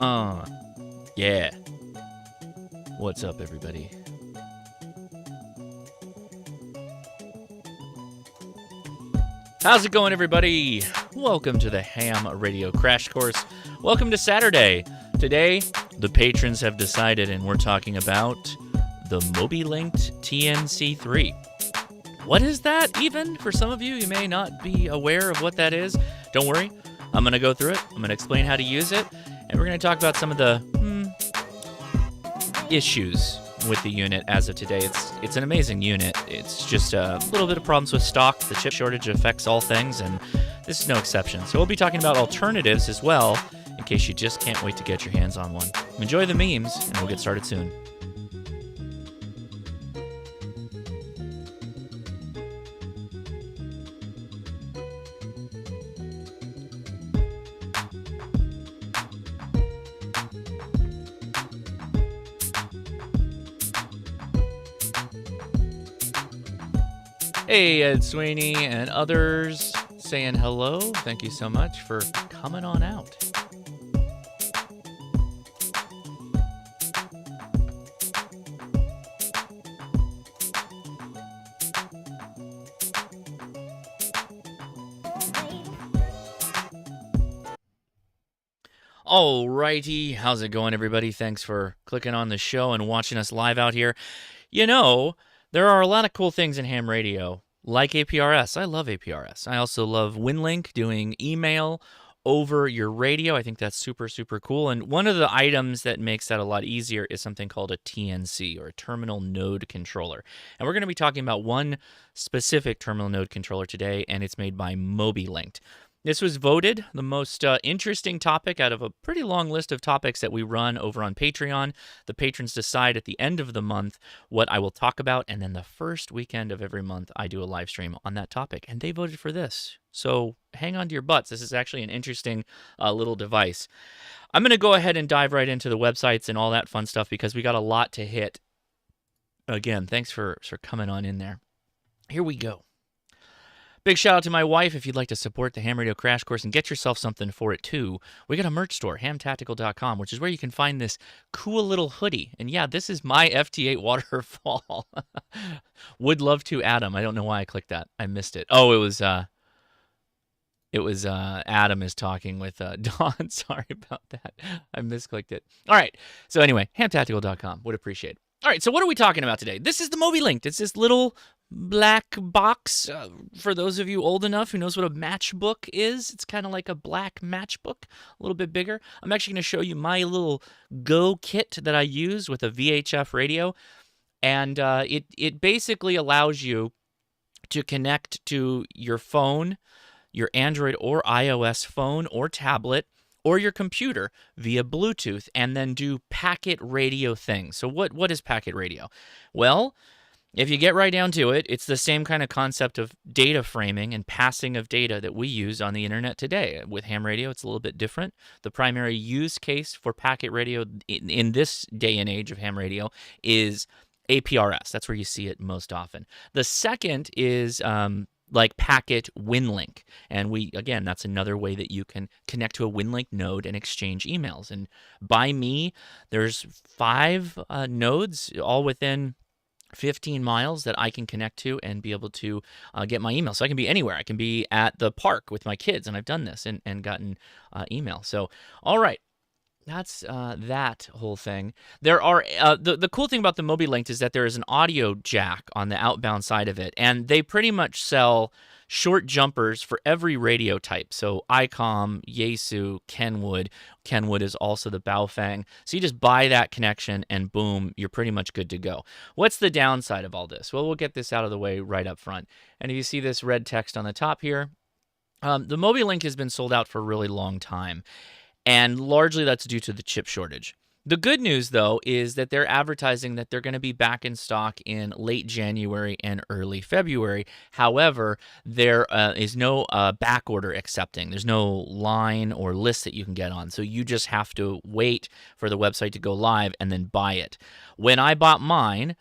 Uh, yeah. What's up, everybody? How's it going, everybody? Welcome to the Ham Radio Crash Course. Welcome to Saturday. Today, the patrons have decided, and we're talking about the Mobilinkd TNC3. What is that, even? For some of you, you may not be aware of what that is. Don't worry. I'm going to go through it. I'm going to explain how to use it. And we're going to talk about some of the issues with the unit as of today. It's an amazing unit. It's just a little bit of problems with stock. The chip shortage affects all things, and this is no exception. So we'll be talking about alternatives as well, in case you just can't wait to get your hands on one. Enjoy the memes, and we'll get started soon. Hey, Ed Sweeney and others saying hello. Thank you so much for coming on out. Alrighty, how's it going, everybody? Thanks for clicking on the show and watching us live out here. You know, there are a lot of cool things in ham radio, like APRS. I love APRS. I also love Winlink, doing email over your radio. I think that's super, super cool. And one of the items that makes that a lot easier is something called a TNC, or a terminal node controller. And we're going to be talking about one specific terminal node controller today, and it's made by Mobilinkd. This was voted the most interesting topic out of a pretty long list of topics that we run over on Patreon. The patrons decide at the end of the month what I will talk about, and then the first weekend of every month, I do a live stream on that topic, and they voted for this. So hang on to your butts. This is actually an interesting little device. I'm going to go ahead and dive right into the websites and all that fun stuff because we got a lot to hit. Again, thanks for coming on in there. Here we go. Big shout out to my wife. If you'd like to support the Ham Radio Crash Course and get yourself something for it too, we got a merch store, hamtactical.com, which is where you can find this cool little hoodie. And yeah, this is my FT8 waterfall. Would love to, Adam. I don't know why I clicked that. I missed it. Oh, it was Adam is talking with Dawn. Sorry about that. I misclicked it. All right. So anyway, hamtactical.com. Would appreciate it. All right, so what are we talking about today? This is the Mobilinkd. It's this little black box. For those of you old enough who knows what a matchbook is, it's kind of like a black matchbook, a little bit bigger. I'm actually going to show you my little Go kit that I use with a VHF radio, and it basically allows you to connect to your phone, your Android or iOS phone or tablet, or your computer via Bluetooth, and then do packet radio things. So what is packet radio? Well, if you get right down to it, it's the same kind of concept of data framing and passing of data that we use on the internet today. With ham radio, it's a little bit different. The primary use case for packet radio in this day and age of ham radio is APRS. That's where you see it most often. The second is like packet Winlink. And again, that's another way that you can connect to a Winlink node and exchange emails. And by me, there's 5 nodes all within 15 miles that I can connect to and be able to get my email. So I can be anywhere. I can be at the park with my kids, and I've done this and gotten email. So, all right. That's that whole thing. There are the cool thing about the Mobilinkd is that there is an audio jack on the outbound side of it, and they pretty much sell short jumpers for every radio type. So ICOM, Yaesu, Kenwood. Kenwood is also the Baofeng. So you just buy that connection, and boom, you're pretty much good to go. What's the downside of all this? Well, we'll get this out of the way right up front. And if you see this red text on the top here, the Mobilinkd has been sold out for a really long time. And largely that's due to the chip shortage. The good news, though, is that they're advertising that they're going to be back in stock in late January and early February. However, there is no back order accepting. There's no line or list that you can get on. So you just have to wait for the website to go live and then buy it. When I bought mine,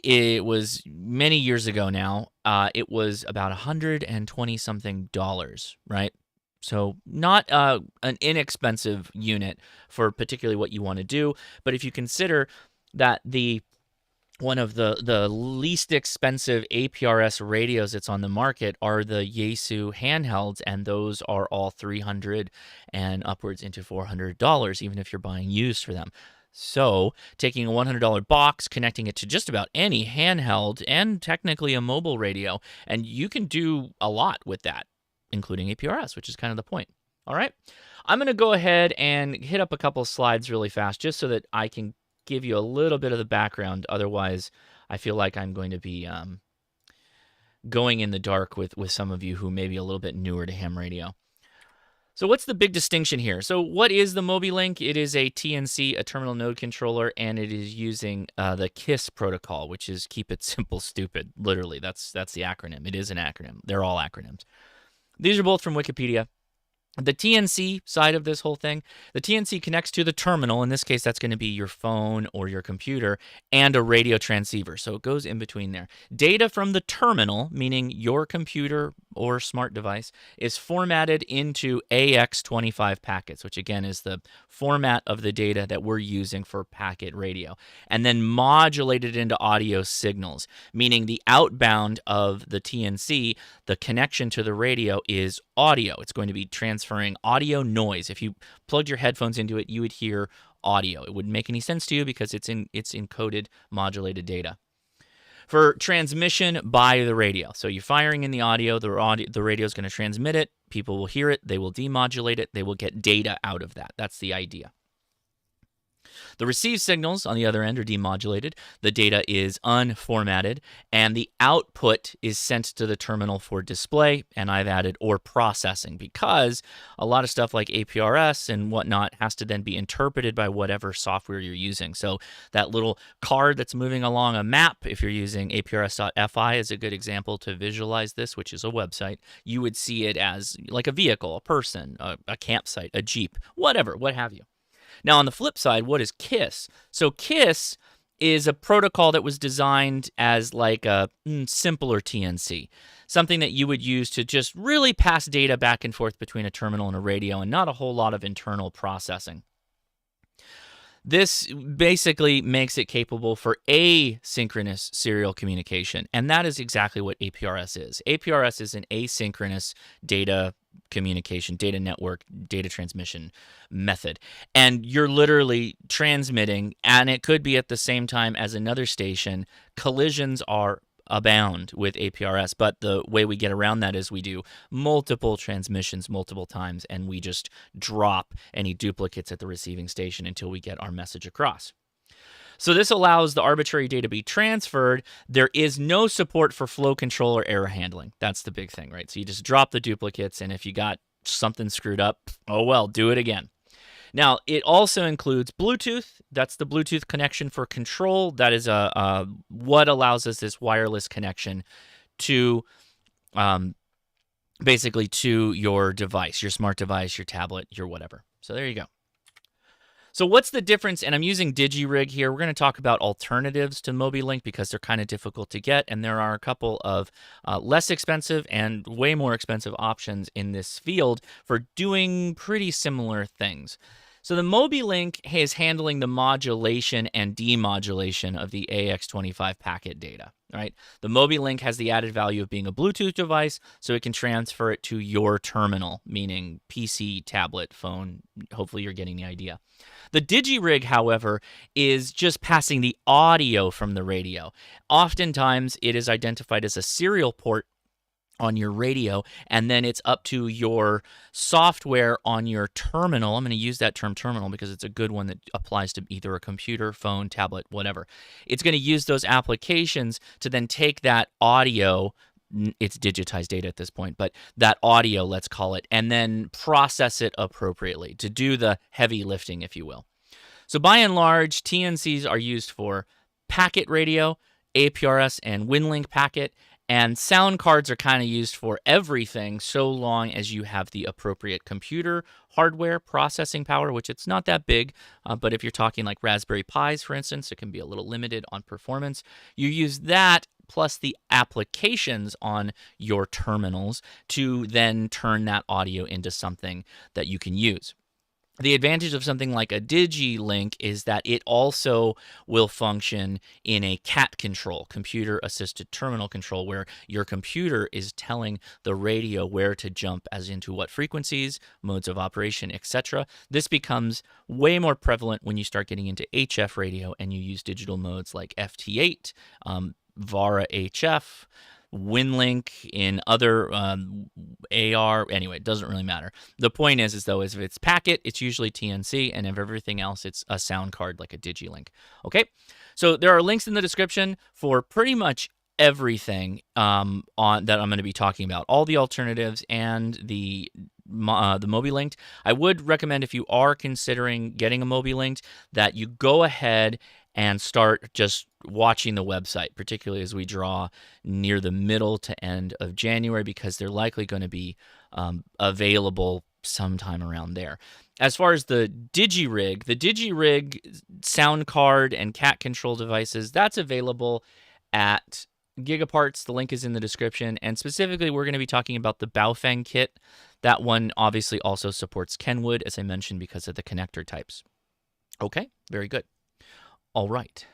it was many years ago now. It was about $120-something, right? So not an inexpensive unit for particularly what you want to do. But if you consider that one of the least expensive APRS radios that's on the market are the Yaesu handhelds, and those are all $300 and upwards into $400, even if you're buying used for them. So taking a $100 box, connecting it to just about any handheld and technically a mobile radio, and you can do a lot with that, including APRS, which is kind of the point. All right, I'm going to go ahead and hit up a couple of slides really fast just so that I can give you a little bit of the background. Otherwise, I feel like I'm going to be going in the dark with some of you who may be a little bit newer to ham radio. So what's the big distinction here? So what is the Mobilinkd? It is a TNC, a terminal node controller, and it is using the KISS protocol, which is Keep It Simple Stupid. Literally, that's the acronym. It is an acronym. They're all acronyms. These are both from Wikipedia. The TNC side of this whole thing, the TNC connects to the terminal. In this case, that's going to be your phone or your computer and a radio transceiver. So it goes in between there. Data from the terminal, meaning your computer or smart device, is formatted into AX25 packets, which again is the format of the data that we're using for packet radio, and then modulated into audio signals, meaning the outbound of the TNC, the connection to the radio is audio. It's going to be transferring audio noise. If you plugged your headphones into it, you would hear audio. It wouldn't make any sense to you because it's encoded, modulated data. For transmission by the radio. So you're firing in the audio, the radio is going to transmit it, people will hear it, they will demodulate it, they will get data out of that. That's the idea. The received signals on the other end are demodulated, the data is unformatted, and the output is sent to the terminal for display, and I've added or processing because a lot of stuff like APRS and whatnot has to then be interpreted by whatever software you're using. So that little card that's moving along a map, if you're using APRS.fi is a good example to visualize this, which is a website. You would see it as like a vehicle, a person, a campsite, a Jeep, whatever, what have you. Now, on the flip side, what is KISS? So KISS is a protocol that was designed as like a simpler TNC, something that you would use to just really pass data back and forth between a terminal and a radio and not a whole lot of internal processing. This basically makes it capable for asynchronous serial communication, and that is exactly what APRS is. APRS is an asynchronous data communication, data network, data transmission method. And you're literally transmitting, and it could be at the same time as another station. Collisions are abound with APRS, but the way we get around that is we do multiple transmissions multiple times, and we just drop any duplicates at the receiving station until we get our message across. So this allows the arbitrary data to be transferred. There is no support for flow control or error handling. That's the big thing, right? So you just drop the duplicates, and if you got something screwed up, oh well, do it again. Now, it also includes Bluetooth. That's the Bluetooth connection for control. That is what allows us this wireless connection to basically to your device, your smart device, your tablet, your whatever. So there you go. So what's the difference? And I'm using DigiRig here. We're going to talk about alternatives to Mobilinkd because they're kind of difficult to get, and there are a couple of less expensive and way more expensive options in this field for doing pretty similar things. So the Mobilinkd is handling the modulation and demodulation of the AX25 packet data, right? The Mobilinkd has the added value of being a Bluetooth device, so it can transfer it to your terminal, meaning PC, tablet, phone. Hopefully you're getting the idea. The DigiRig, however, is just passing the audio from the radio. Oftentimes, it is identified as a serial port on your radio, and then it's up to your software on your terminal. I'm going to use that term terminal because it's a good one that applies to either a computer, phone, tablet, whatever. It's going to use those applications to then take that audio, it's digitized data at this point, but that audio, let's call it, and then process it appropriately to do the heavy lifting, if you will. So by and large, TNCs are used for packet radio, APRS and Winlink packet, and sound cards are kind of used for everything so long as you have the appropriate computer hardware processing power, which it's not that big, but if you're talking like Raspberry Pis, for instance, it can be a little limited on performance. You use that plus the applications on your terminals to then turn that audio into something that you can use. The advantage of something like a DigiLink is that it also will function in a CAT control, computer-assisted terminal control, where your computer is telling the radio where to jump as into what frequencies, modes of operation, etc. This becomes way more prevalent when you start getting into HF radio and you use digital modes like FT8, VARA HF, Winlink, in other AR. Anyway, it doesn't really matter. The point is though, if it's packet, it's usually TNC, and if everything else, it's a sound card like a DigiLink. Okay, so there are links in the description for pretty much everything on that I'm going to be talking about, all the alternatives and the Mobilinkd. I would recommend, if you are considering getting a Mobilinkd, that you go ahead and start just watching the website, particularly as we draw near the middle to end of January, because they're likely going to be available sometime around there. As far as the DigiRig sound card and CAT control devices, that's available at Gigaparts. The link is in the description, and specifically we're going to be talking about the Baofeng kit. That one obviously also supports Kenwood, as I mentioned, because of the connector types. Okay, very good. All right,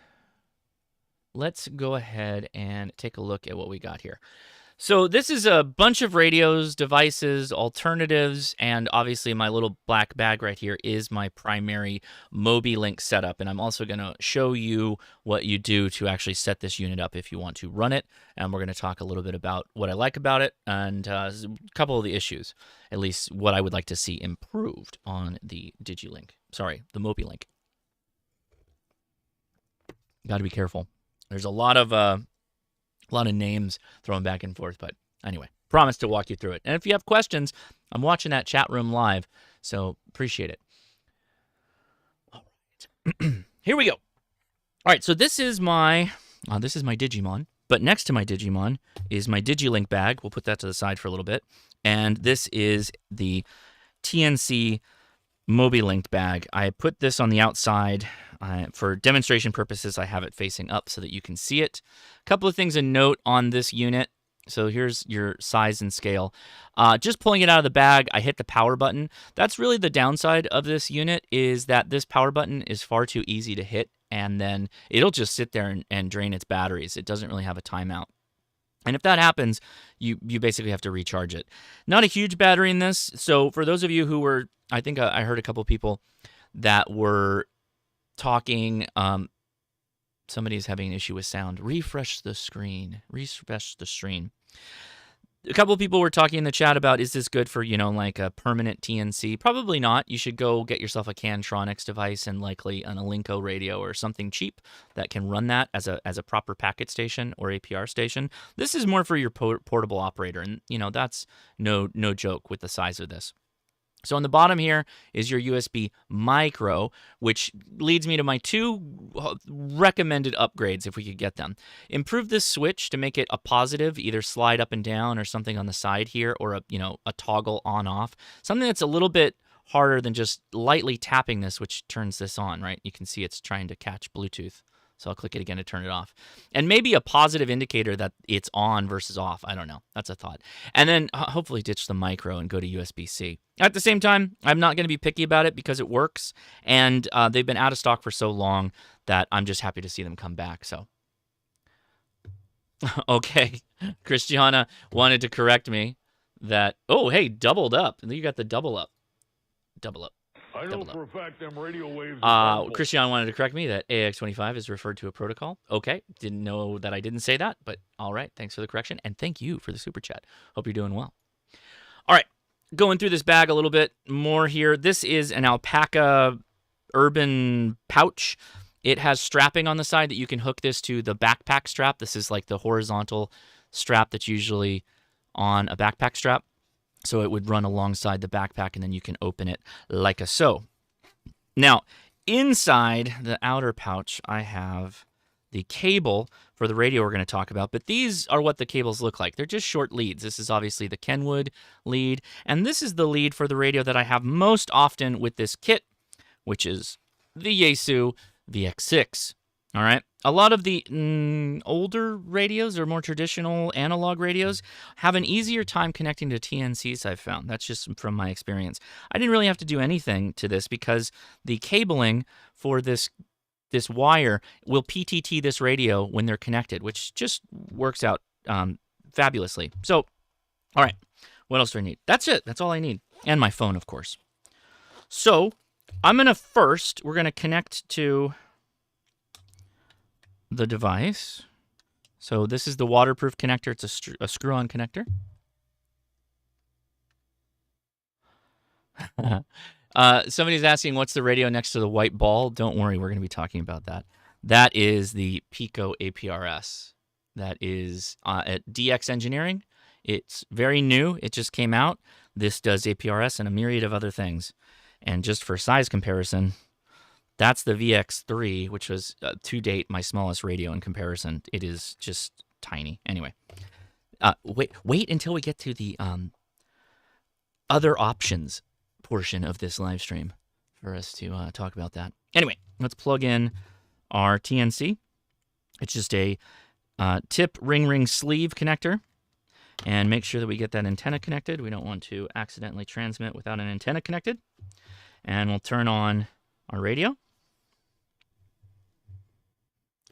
let's go ahead and take a look at what we got here. So this is a bunch of radios, devices, alternatives, and obviously my little black bag right here is my primary Mobilinkd setup. And I'm also going to show you what you do to actually set this unit up if you want to run it. And we're going to talk a little bit about what I like about it and a couple of the issues, at least what I would like to see improved on the the Mobilinkd. Got to be careful. There's a lot of names thrown back and forth, but anyway, promise to walk you through it. And if you have questions, I'm watching that chat room live, so appreciate it. All right, here we go. All right, so this is my Digimon, but next to my Digimon is my DigiLink bag. We'll put that to the side for a little bit, and this is the TNC Mobilinkd bag. I put this on the outside for demonstration purposes. I have it facing up so that you can see it. A couple of things to note on this unit. So here's your size and scale. Just pulling it out of the bag, I hit the power button. That's really the downside of this unit, is that this power button is far too easy to hit, and then it'll just sit there and drain its batteries. It doesn't really have a timeout. And if that happens, you basically have to recharge it. Not a huge battery in this. So for those of you who were, I think I heard a couple people that were talking, somebody's having an issue with sound. Refresh the screen. A couple of people were talking in the chat about, is this good for, like a permanent TNC? Probably not. You should go get yourself a Cantronics device and likely an Alinco radio or something cheap that can run that as a proper packet station or APR station. This is more for your portable operator, and that's no joke with the size of this. So on the bottom here is your USB micro, which leads me to my two recommended upgrades if we could get them. Improve this switch to make it a positive, either slide up and down or something on the side here, or a toggle on off. Something that's a little bit harder than just lightly tapping this, which turns this on, right? You can see it's trying to catch Bluetooth. So I'll click it again to turn it off. And maybe a positive indicator that it's on versus off. I don't know. That's a thought. And then hopefully ditch the micro and go to USB-C. At the same time, I'm not going to be picky about it because it works. And they've been out of stock for so long that I'm just happy to see them come back. So, okay. Christiana wanted to correct me that, oh, hey, doubled up. You got the double up. Double up. I know for a fact them radio waves. Christian wanted to correct me that AX25 is referred to a protocol. Okay, didn't know that I didn't say that, but all right, thanks for the correction, and thank you for the super chat. Hope you're doing well. All right, going through this bag a little bit more here. This is an alpaca urban pouch. It has strapping on the side that you can hook this to the backpack strap. This is like the horizontal strap that's usually on a backpack strap. So it would run alongside the backpack, and then you can open it like so. Now, inside the outer pouch, I have the cable for the radio we're going to talk about, but these are what the cables look like. They're just short leads. This is obviously the Kenwood lead, and this is the lead for the radio that I have most often with this kit, which is the Yaesu VX6. All right, a lot of the older radios or more traditional analog radios have an easier time connecting to TNCs, I've found. That's just from my experience. I didn't really have to do anything to this because the cabling for this wire will PTT this radio when they're connected, which just works out fabulously. So, all right, what else do I need? That's it. That's all I need. And my phone, of course. So, we're going to connect to the device. So this is the waterproof connector. It's a screw-on connector. Somebody's asking, what's the radio next to the white ball? Don't worry, we're going to be talking about that. That is the Pico APRS. That is at DX Engineering. It's very new. It just came out. This does APRS and a myriad of other things. And just for size comparison, that's the VX3, which was, to date, my smallest radio in comparison. It is just tiny. Anyway, wait until we get to the other options portion of this live stream for us to talk about that. Anyway, let's plug in our TNC. It's just a tip ring sleeve connector. And make sure that we get that antenna connected. We don't want to accidentally transmit without an antenna connected. And we'll turn on our radio.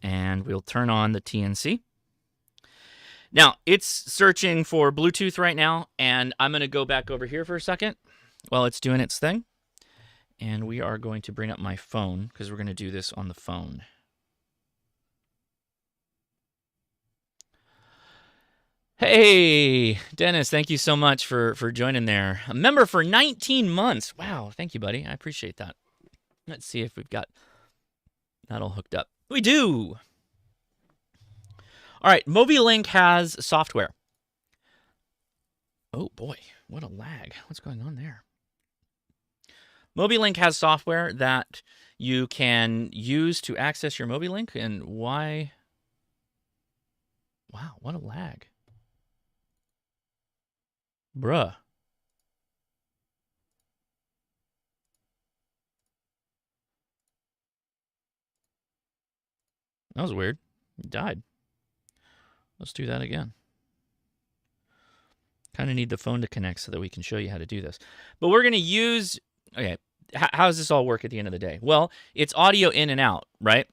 And we'll turn on the TNC. Now, it's searching for Bluetooth right now, and I'm going to go back over here for a second while it's doing its thing. And we are going to bring up my phone, because we're going to do this on the phone. Hey, Dennis, thank you so much for joining there. A member for 19 months. Wow, thank you, buddy. I appreciate that. Let's see if we've got that all hooked up. We do. All right, Mobilinkd has software. Oh, boy, what a lag. What's going on there? Mobilinkd has software that you can use to access your Mobilinkd, and why? Wow, what a lag. Bruh. That was weird. It died. Let's do that again. Kind of need the phone to connect so that we can show you how to do this. But we're going to use... Okay, how does this all work at the end of the day? Well, it's audio in and out, right?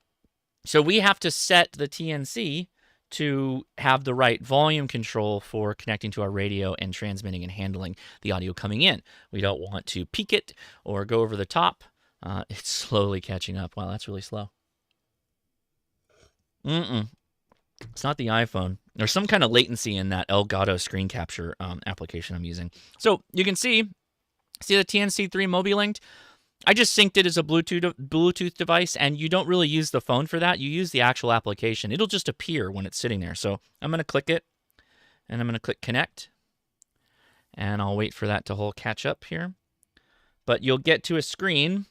So we have to set the TNC to have the right volume control for connecting to our radio and transmitting and handling the audio coming in. We don't want to peak it or go over the top. It's slowly catching up. Wow, that's really slow. It's not the iPhone. There's some kind of latency in that Elgato screen capture application I'm using. So you can see the TNC3 Mobilinkd. I just synced it as a Bluetooth device, and you don't really use the phone for that. You use the actual application. It'll just appear when it's sitting there. So I'm going to click it, and I'm going to click Connect, and I'll wait for that to whole catch up here. But you'll get to a screen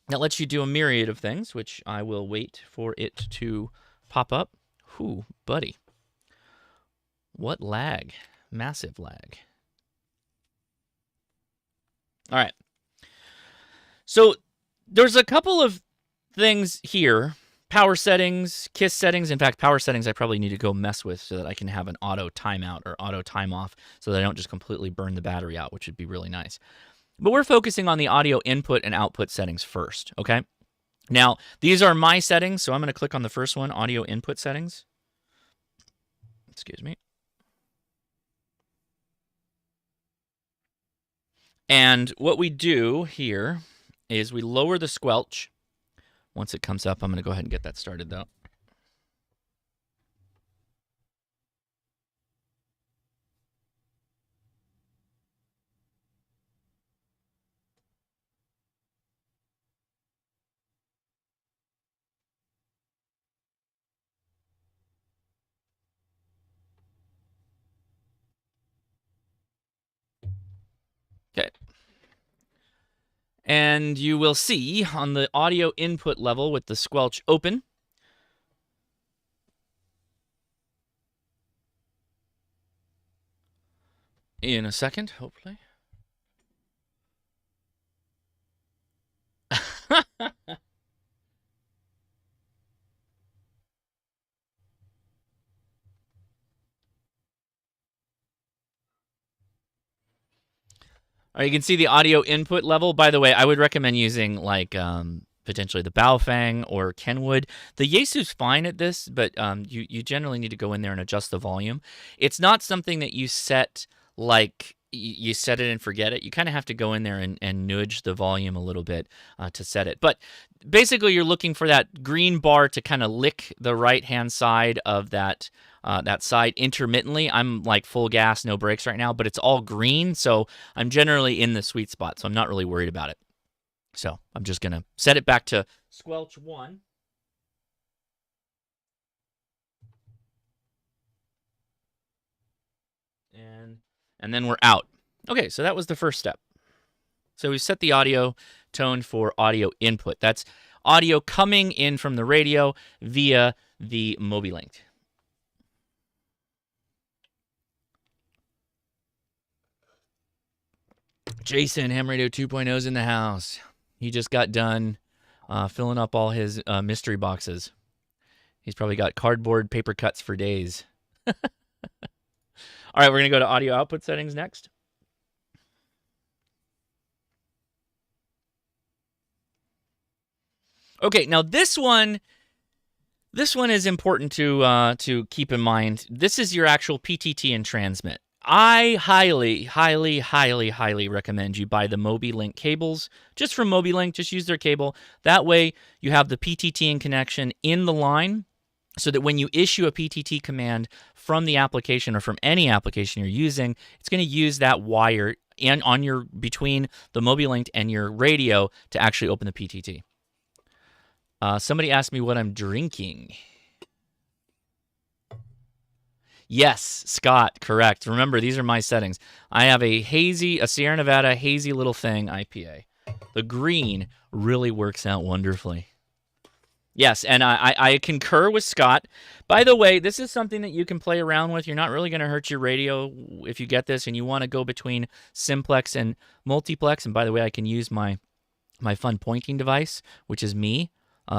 that lets you do a myriad of things, which I will wait for it to pop up. Whew, buddy. What lag? Massive lag. All right. So there's a couple of things here. Power settings, KISS settings. In fact, power settings I probably need to go mess with so that I can have an auto timeout or auto time off so that I don't just completely burn the battery out, which would be really nice. But we're focusing on the audio input and output settings first, okay? Now, these are my settings, so I'm going to click on the first one, audio input settings. Excuse me. And what we do here is we lower the squelch. Once it comes up, I'm going to go ahead and get that started, though. Okay. And you will see on the audio input level with the squelch open, in a second, hopefully. All right, you can see the audio input level. By the way, I would recommend using like potentially the Baofeng or Kenwood. The Yaesu's fine at this, but you generally need to go in there and adjust the volume. It's not something that you set like you set it and forget it. You kind of have to go in there and nudge the volume a little bit to set it. But basically, you're looking for that green bar to kind of lick the right-hand side of that side intermittently. I'm like full gas, no brakes right now, but it's all green, so I'm generally in the sweet spot, so I'm not really worried about it. So I'm just going to set it back to squelch 1. And then we're out. Okay, so that was the first step. So we set the audio tone for audio input. That's audio coming in from the radio via the Mobilinkd. Jason, Ham Radio 2.0 is in the house. He just got done filling up all his mystery boxes. He's probably got cardboard paper cuts for days. All right, we're going to go to audio output settings next. Okay, now this one is important to keep in mind. This is your actual PTT and transmit. I highly, highly, highly, highly recommend you buy the Mobilinkd cables. Just from Mobilinkd, just use their cable. That way you have the PTT and connection in the line so that when you issue a PTT command from the application or from any application you're using, it's going to use that wire between the Mobilinkd and your radio to actually open the PTT. Somebody asked me what I'm drinking. Yes, Scott, correct. Remember, these are my settings. I have a Sierra Nevada hazy little thing IPA. The green really works out wonderfully. Yes, and I concur with Scott. By the way, this is something that you can play around with. You're not really going to hurt your radio if you get this, and you want to go between simplex and multiplex. And by the way, I can use my fun pointing device, which is me.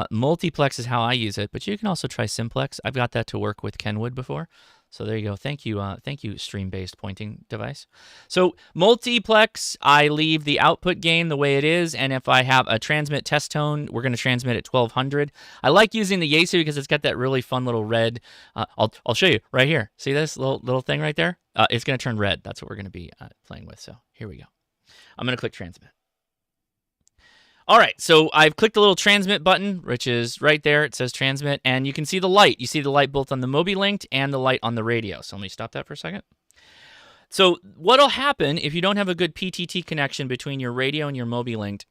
Multiplex is how I use it, but you can also try simplex. I've got that to work with Kenwood before. So there you go. Thank you, stream-based pointing device. So multiplex, I leave the output gain the way it is, and if I have a transmit test tone, we're going to transmit at 1200. I like using the Yaesu because it's got that really fun little red. I'll show you right here. See this little thing right there? It's going to turn red. That's what we're going to be playing with. So here we go. I'm going to click transmit. All right, so I've clicked the little transmit button, which is right there. It says transmit, and you can see the light. You see the light both on the Mobilinkd and the light on the radio. So let me stop that for a second. So what'll happen if you don't have a good PTT connection between your radio and your Mobilinkd,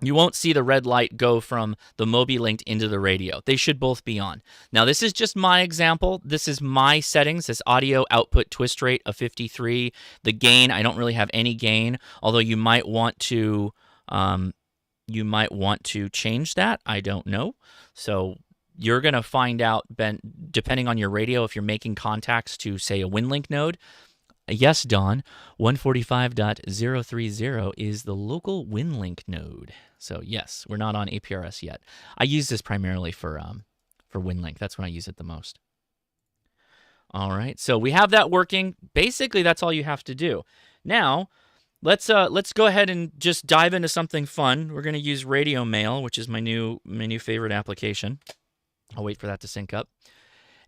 you won't see the red light go from the Mobilinkd into the radio. They should both be on. Now, this is just my example. This is my settings. This audio output twist rate of 53. The gain, I don't really have any gain, although you might want to... change that. I don't know. So you're going to find out, depending on your radio, if you're making contacts to, say, a Winlink node. Yes, Don, 145.030 is the local Winlink node. So yes, we're not on APRS yet. I use this primarily for Winlink. That's when I use it the most. All right, so we have that working. Basically, that's all you have to do. Now, let's go ahead and just dive into something fun. We're going to use Radio Mail, which is my new favorite application. I'll wait for that to sync up.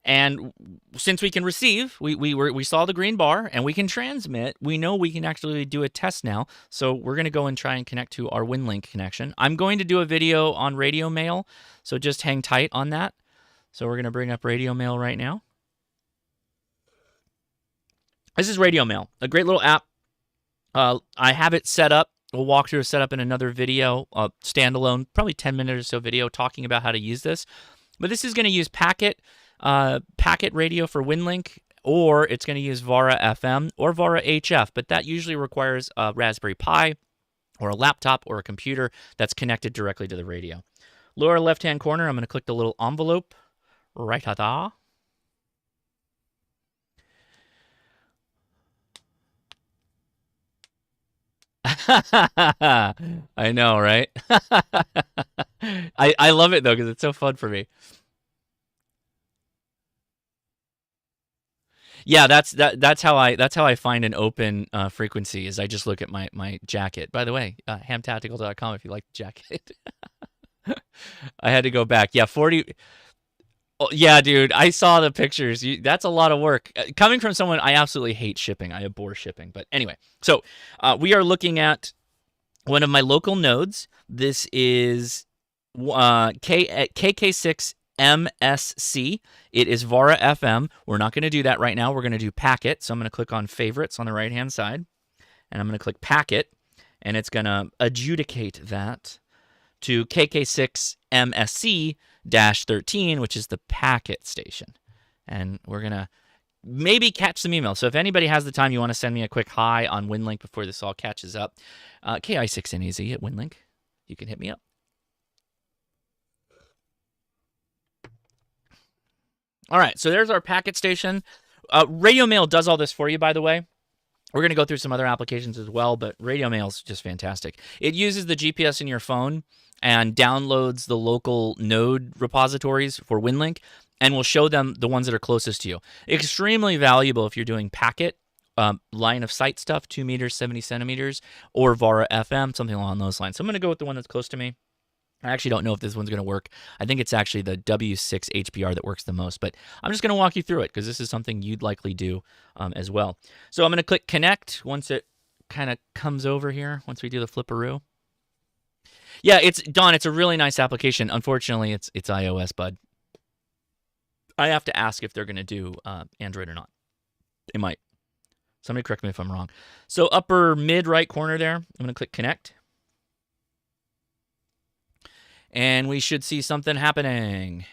And since we can receive, we saw the green bar, and we can transmit. We know we can actually do a test now. So we're going to go and try and connect to our Winlink connection. I'm going to do a video on Radio Mail, so just hang tight on that. So we're going to bring up Radio Mail right now. This is Radio Mail, a great little app. I have it set up. We'll walk through a setup in another video, standalone, probably 10-minute or so video talking about how to use this. But this is going to use packet radio for Winlink, or it's going to use VARA FM or VARA HF. But that usually requires a Raspberry Pi or a laptop or a computer that's connected directly to the radio. Lower left-hand corner, I'm going to click the little envelope right there. I know, right? I love it, though, because it's so fun for me. Yeah, that's how I find an open frequency is I just look at my jacket. By the way, hamtactical.com if you like the jacket. I had to go back. Yeah, 40. Oh, yeah, dude, I saw the pictures. That's a lot of work. Coming from someone, I absolutely hate shipping. I abhor shipping. But anyway, so we are looking at one of my local nodes. This is KK6 MSC. It is Vara FM. We're not going to do that right now. We're going to do packet. So I'm going to click on favorites on the right-hand side, and I'm going to click packet, and it's going to adjudicate that to KK6 MSC-13, which is the packet station. And we're going to maybe catch some emails. So if anybody has the time, you want to send me a quick hi on Winlink before this all catches up, KI6NAZ at Winlink, you can hit me up. All right, so there's our packet station. Radio Mail does all this for you, by the way. We're going to go through some other applications as well, but Radio Mail is just fantastic. It uses the GPS in your phone and downloads the local node repositories for Winlink and will show them the ones that are closest to you. Extremely valuable if you're doing packet, line of sight stuff, 2 meters, 70 centimeters, or Vara FM, something along those lines. So I'm going to go with the one that's close to me. I actually don't know if this one's going to work. I think it's actually the W6 HBR that works the most, but I'm just going to walk you through it because this is something you'd likely do as well. So I'm going to click connect once it kind of comes over here, once we do the flipperoo. Yeah, Don, it's a really nice application. Unfortunately, it's iOS, bud. I have to ask if they're going to do Android or not. They might. Somebody correct me if I'm wrong. So upper mid right corner there, I'm going to click connect. And we should see something happening.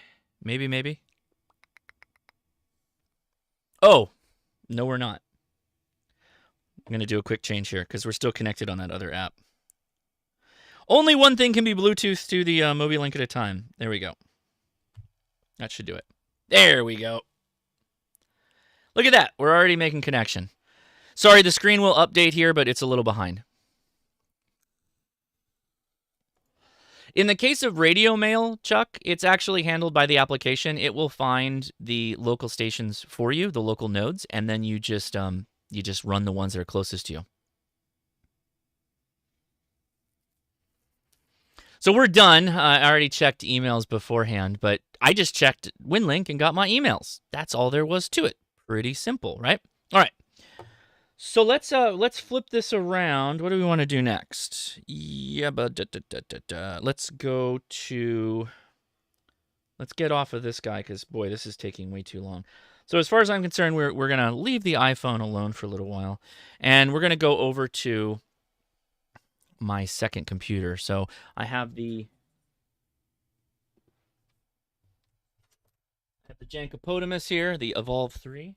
Maybe. Oh, no, we're not. I'm going to do a quick change here because we're still connected on that other app. Only one thing can be Bluetooth to the Mobilinkd at a time. There we go. That should do it. There we go. Look at that. We're already making connection. Sorry, the screen will update here, but it's a little behind. In the case of Radio Mail, Chuck, it's actually handled by the application. It will find the local stations for you, the local nodes, and then you just run the ones that are closest to you. So we're done. I already checked emails beforehand, but I just checked Winlink and got my emails. That's all there was to it. Pretty simple, right? All right. So let's flip this around. What do we want to do next? Yeah, but let's go to. Let's get off of this guy because boy, this is taking way too long. So as far as I'm concerned, we're gonna leave the iPhone alone for a little while, and we're gonna go over to my second computer. So I have the Jankopotamus here, the Evolve 3.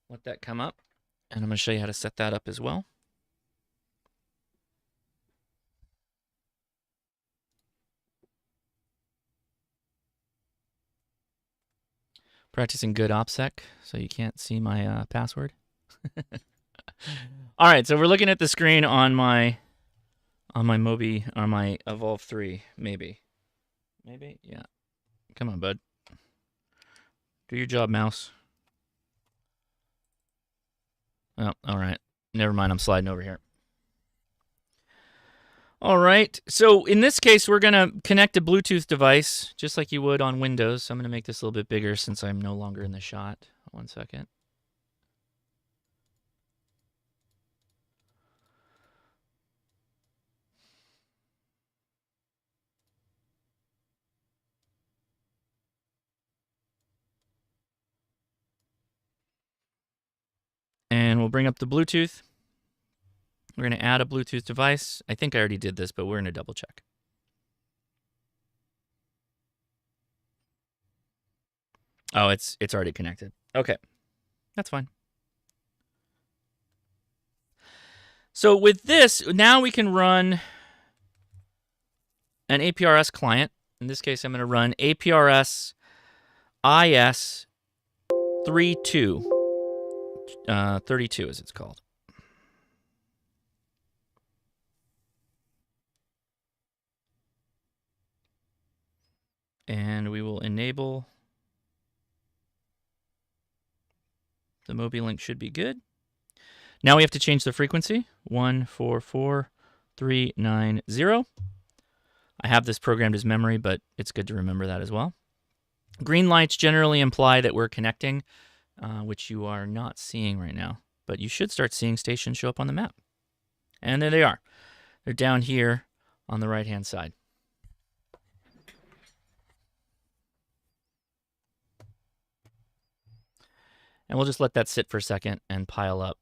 Let that come up, and I'm going to show you how to set that up as well. Practicing good OPSEC, so you can't see my password. All right, so we're looking at the screen on my Evolve 3, maybe, yeah. Come on, bud. Do your job, mouse. Oh, all right. Never mind. I'm sliding over here. All right. So in this case, we're going to connect a Bluetooth device just like you would on Windows. So I'm going to make this a little bit bigger since I'm no longer in the shot. 1 second. And we'll bring up the Bluetooth. We're going to add a Bluetooth device. I think I already did this, but we're going to double check. Oh, it's already connected. Okay. That's fine. So with this, now we can run an APRS client. In this case, I'm going to run APRS IS 32. 32 as it's called. And we will enable The Mobilinkd should be good. Now we have to change the frequency. 144390. I have this programmed as memory, but it's good to remember that as well. Green lights generally imply that we're connecting, which you are not seeing right now. But you should start seeing stations show up on the map. And there they are. They're down here on the right-hand side. And we'll just let that sit for a second and pile up.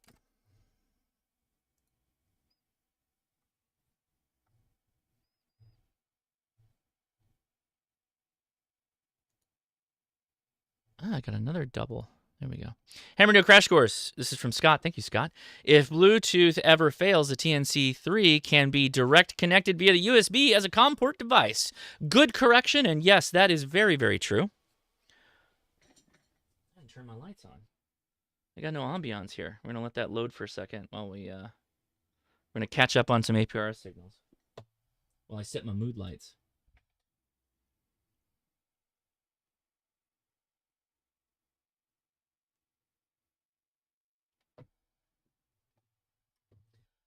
I got another double. There we go. Hammer No Crash Course. This is from Scott. Thank you, Scott. If Bluetooth ever fails, the TNC3 can be direct connected via the USB as a COM port device. Good correction, and yes, that is very, very true. I didn't turn my lights on. I got no ambiance here. We're going to let that load for a second while we're going to catch up on some APRS signals while I set my mood lights.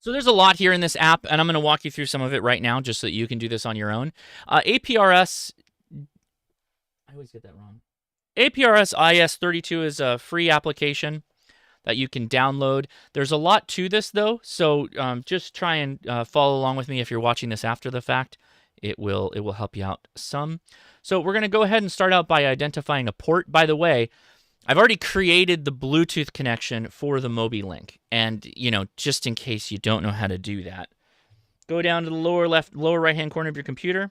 So there's a lot here in this app, and I'm going to walk you through some of it right now just so that you can do this on your own. APRS, I always get that wrong. APRS IS32 is a free application that you can download. There's a lot to this, though, so just try and follow along with me if you're watching this after the fact. It will help you out some. So we're going to go ahead and start out by identifying a port. By the way, I've already created the Bluetooth connection for the Mobilinkd, and just in case you don't know how to do that, go down to the lower right-hand corner of your computer.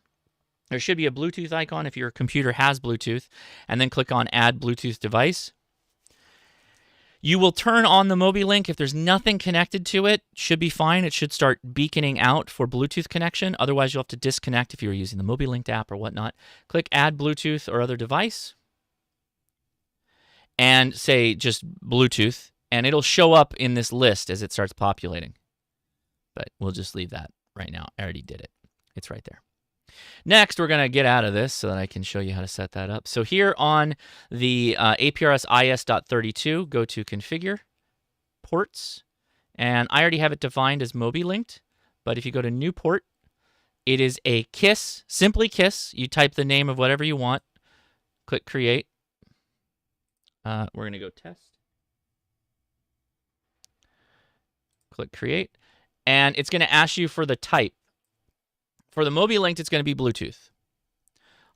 There should be a Bluetooth icon if your computer has Bluetooth, and then click on Add Bluetooth Device. You will turn on the Mobilinkd. If there's nothing connected to it, should be fine. It should start beaconing out for Bluetooth connection. Otherwise, you'll have to disconnect if you're using the Mobilinkd app or whatnot. Click Add Bluetooth or other device, and say just Bluetooth, and it'll show up in this list as it starts populating. But we'll just leave that right now. I already did it. It's right there. Next, we're going to get out of this so that I can show you how to set that up. So here on the APRS IS.32, go to Configure, Ports, and I already have it defined as Mobilinkd, but if you go to New Port, it is a KISS, simply KISS. You type the name of whatever you want, click Create. We're going to go Test. Click Create. And it's going to ask you for the type. For the Mobilinkd, it's going to be Bluetooth.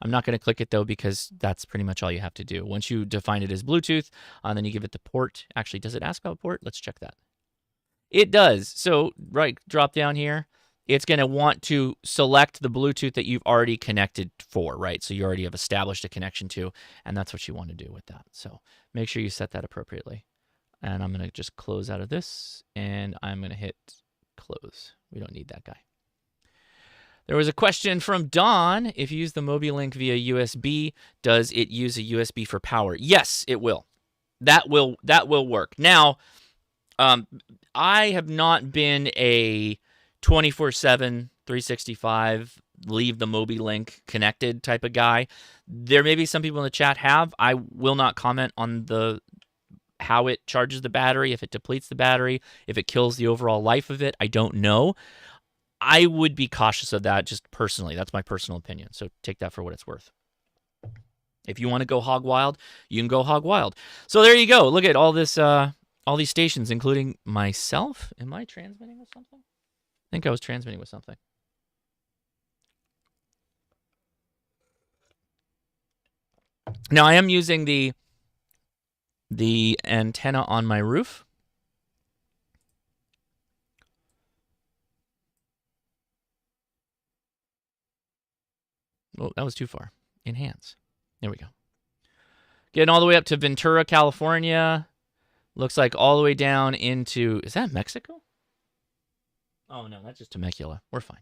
I'm not going to click it, though, because that's pretty much all you have to do. Once you define it as Bluetooth, then you give it the port. Actually, does it ask about port? Let's check that. It does. So drop down here. It's going to want to select the Bluetooth that you've already connected for, right? So you already have established a connection to, and that's what you want to do with that. So make sure you set that appropriately. And I'm going to just close out of this, and I'm going to hit close. We don't need that guy. There was a question from Don. If you use the Mobilinkd via USB, does it use a USB for power? Yes, it will. That will work. Now, I have not been a 24/7, 365, leave the Mobilinkd connected type of guy. There may be some people in the chat have. I will not comment on how it charges the battery, if it depletes the battery, if it kills the overall life of it. I don't know. I would be cautious of that just personally. That's my personal opinion. So take that for what it's worth. If you want to go hog wild, you can go hog wild. So there you go. Look at all this, all these stations, including myself. Am I transmitting with something? I think I was transmitting with something. Now I am using the antenna on my roof. Oh, that was too far. Enhance. There we go. Getting all the way up to Ventura, California. Looks like all the way down into... Is that Mexico? Oh, no, that's just Temecula. We're fine.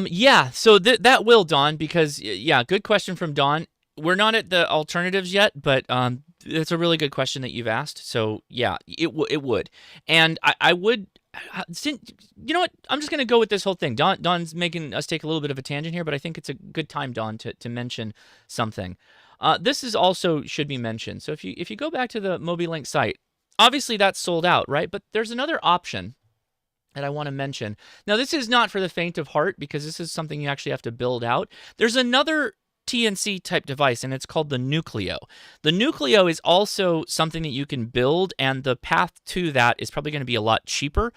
Yeah, so that will, Don, because, yeah, good question from Don. We're not at the alternatives yet, but it's a really good question that you've asked. So, yeah, it would. And I would You know what? I'm just going to go with this whole thing. Don's making us take a little bit of a tangent here, but I think it's a good time, Don, to mention something. This is also should be mentioned. So if you go back to the Mobilinkd site, obviously that's sold out, right? But there's another option that I want to mention. Now, this is not for the faint of heart because this is something you actually have to build out. There's another TNC type device, and it's called the Nucleo. The Nucleo is also something that you can build, and the path to that is probably going to be a lot cheaper.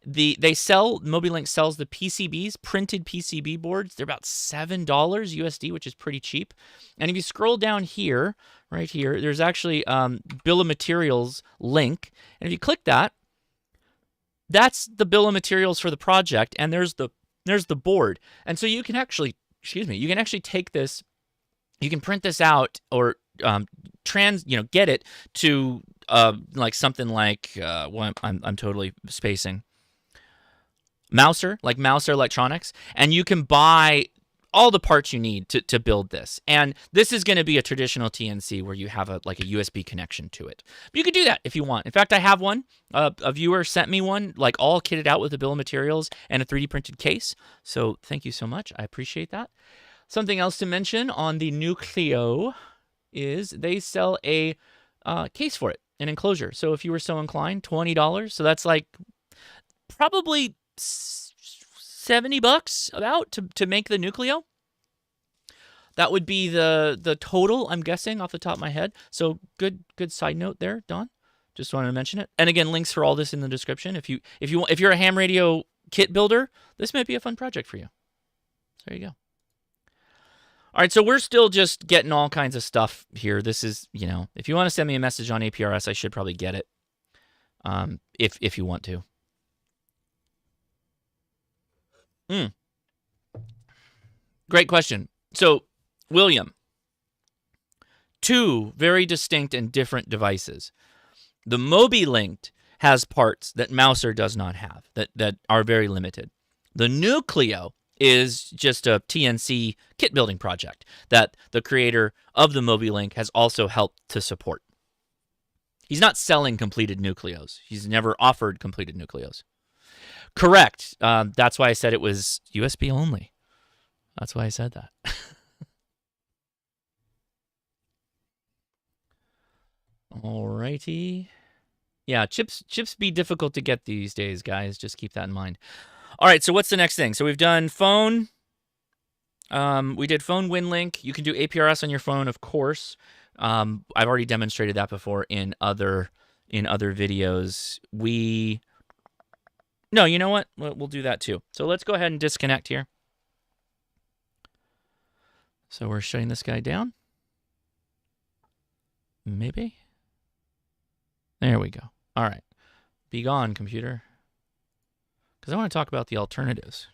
Mobilinkd sells the PCBs, printed PCB boards. They're about $7 USD, which is pretty cheap. And if you scroll down here, right here, there's actually bill of materials link. And if you click that, that's the bill of materials for the project, and there's the board. And so you can actually, you can actually take this, you can print this out or get it to like something like well, I'm totally spacing. Mouser, like Mouser Electronics, and you can buy all the parts you need to build this. And this is going to be a traditional TNC where you have like a USB connection to it. But you can do that if you want. In fact, I have one. A viewer sent me one, like all kitted out with a bill of materials and a 3D printed case. So thank you so much. I appreciate that. Something else to mention on the Nucleo is they sell a case for it, an enclosure. So if you were so inclined, $20. So that's like probably $70 about to make the Nucleo. That would be the total, I'm guessing, off the top of my head. So good side note there, Don. Just wanted to mention it. And again, links for all this in the description. If you're a ham radio kit builder, this might be a fun project for you. So there you go. All right, so we're still just getting all kinds of stuff here. This is, if you want to send me a message on APRS, I should probably get it. If you want to. Great question. So, William, two very distinct and different devices. The Mobilinkd has parts that Mouser does not have, that are very limited. The Nucleo is just a TNC kit building project that the creator of the Mobilinkd has also helped to support. He's not selling completed Nucleos. He's never offered completed Nucleos. Correct. That's why I said it was USB only. That's why I said that. Alrighty. Yeah, chips be difficult to get these days, guys. Just keep that in mind. All right, so what's the next thing? So we've done phone. We did phone Winlink. You can do APRS on your phone, of course. I've already demonstrated that before in other videos. No, you know what? We'll do that too. So let's go ahead and disconnect here. So we're shutting this guy down. Maybe. There we go. All right. Be gone, computer. Because I want to talk about the alternatives.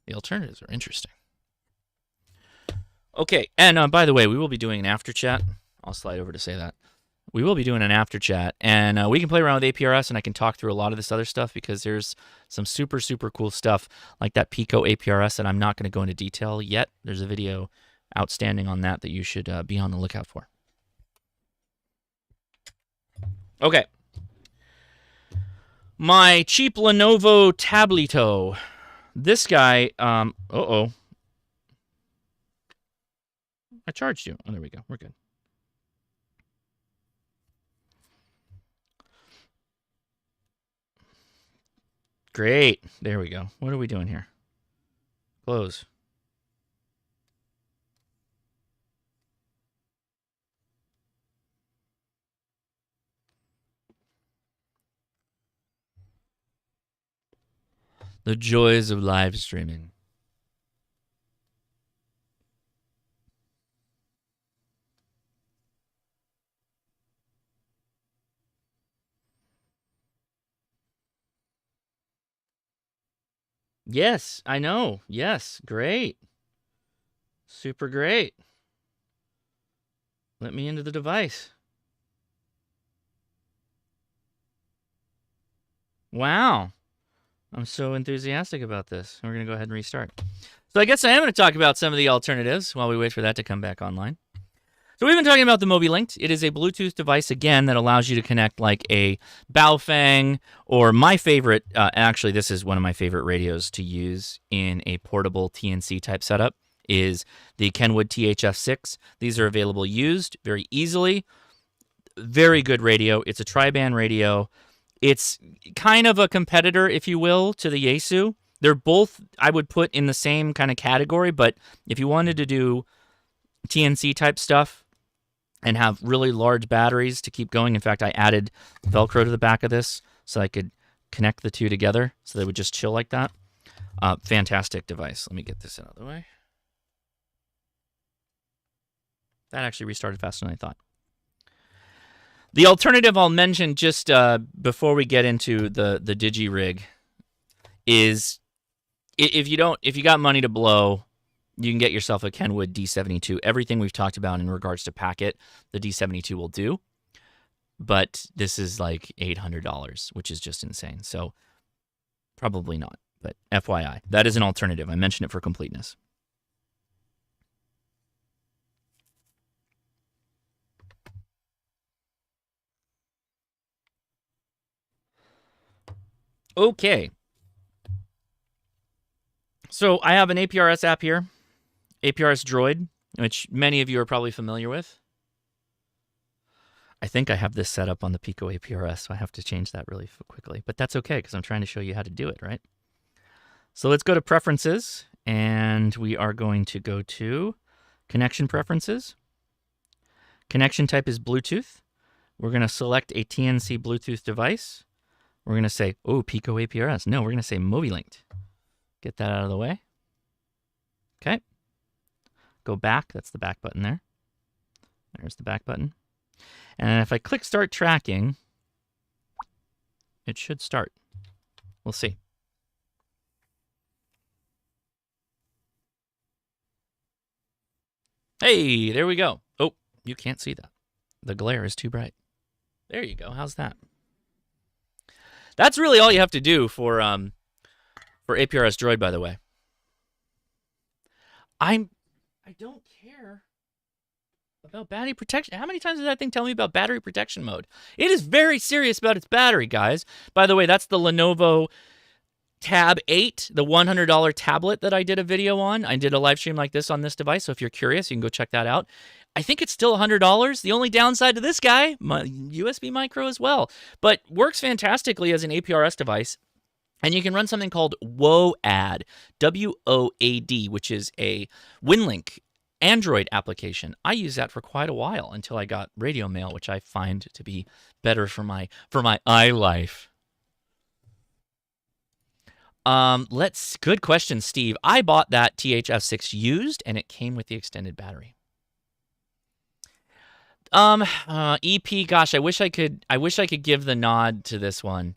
The alternatives are interesting. Okay, and by the way, we will be doing an after chat. I'll slide over to say that. We will be doing an after chat, and we can play around with APRS, and I can talk through a lot of this other stuff because there's some super, super cool stuff like that Pico APRS that I'm not going to go into detail yet. There's a video outstanding on that you should be on the lookout for. Okay. My cheap Lenovo Tableto. This guy, uh-oh. I charged you. Oh, there we go. We're good. Great. There we go. What are we doing here? Close. The joys of live streaming. Yes, I know. Yes, great. Super great. Let me into the device. Wow. I'm so enthusiastic about this. We're going to go ahead and restart. So I guess I am going to talk about some of the alternatives while we wait for that to come back online. So we've been talking about the Mobilinkd. It is a Bluetooth device, again, that allows you to connect like a Baofeng or my favorite, actually this is one of my favorite radios to use in a portable TNC type setup, is the Kenwood THF6. These are available used very easily. Very good radio. It's a tri-band radio. It's kind of a competitor, if you will, to the Yaesu. They're both, I would put in the same kind of category, but if you wanted to do TNC type stuff and have really large batteries to keep going. In fact, I added Velcro to the back of this so I could connect the two together so they would just chill like that. Fantastic device. Let me get this out of the way. That actually restarted faster than I thought. The alternative I'll mention just before we get into the Digi rig is if you got money to blow, you can get yourself a Kenwood D72. Everything we've talked about in regards to packet, the D72 will do. But this is like $800, which is just insane. So probably not. But FYI, that is an alternative. I mentioned it for completeness. Okay. So I have an APRS app here. APRS Droid, which many of you are probably familiar with. I think I have this set up on the Pico APRS, so I have to change that really quickly. But that's okay, because I'm trying to show you how to do it, right? So let's go to Preferences, and we are going to go to Connection Preferences. Connection type is Bluetooth. We're going to select a TNC Bluetooth device. We're going to say, oh, Pico APRS. No, we're going to say Mobilinkd. Get that out of the way. Okay. Go back. That's the back button there. There's the back button. And if I click Start Tracking, it should start. We'll see. Hey, there we go. Oh, you can't see that. The glare is too bright. There you go. How's that? That's really all you have to do for APRS Droid, by the way. I don't care about battery protection. How many times did that thing tell me about battery protection mode? It is very serious about its battery, guys. By the way, that's the Lenovo Tab 8, the $100 tablet that I did a video on. I did a live stream like this on this device, so if you're curious, you can go check that out. I think it's still $100. The only downside to this guy, USB micro as well, but works fantastically as an APRS device. And you can run something called WOAD, W-O-A-D, which is a Winlink Android application. I used that for quite a while until I got Radio Mail, which I find to be better for my eye life. Good question, Steve. I bought that THF6 used, and it came with the extended battery. EP, gosh, I wish I could give the nod to this one.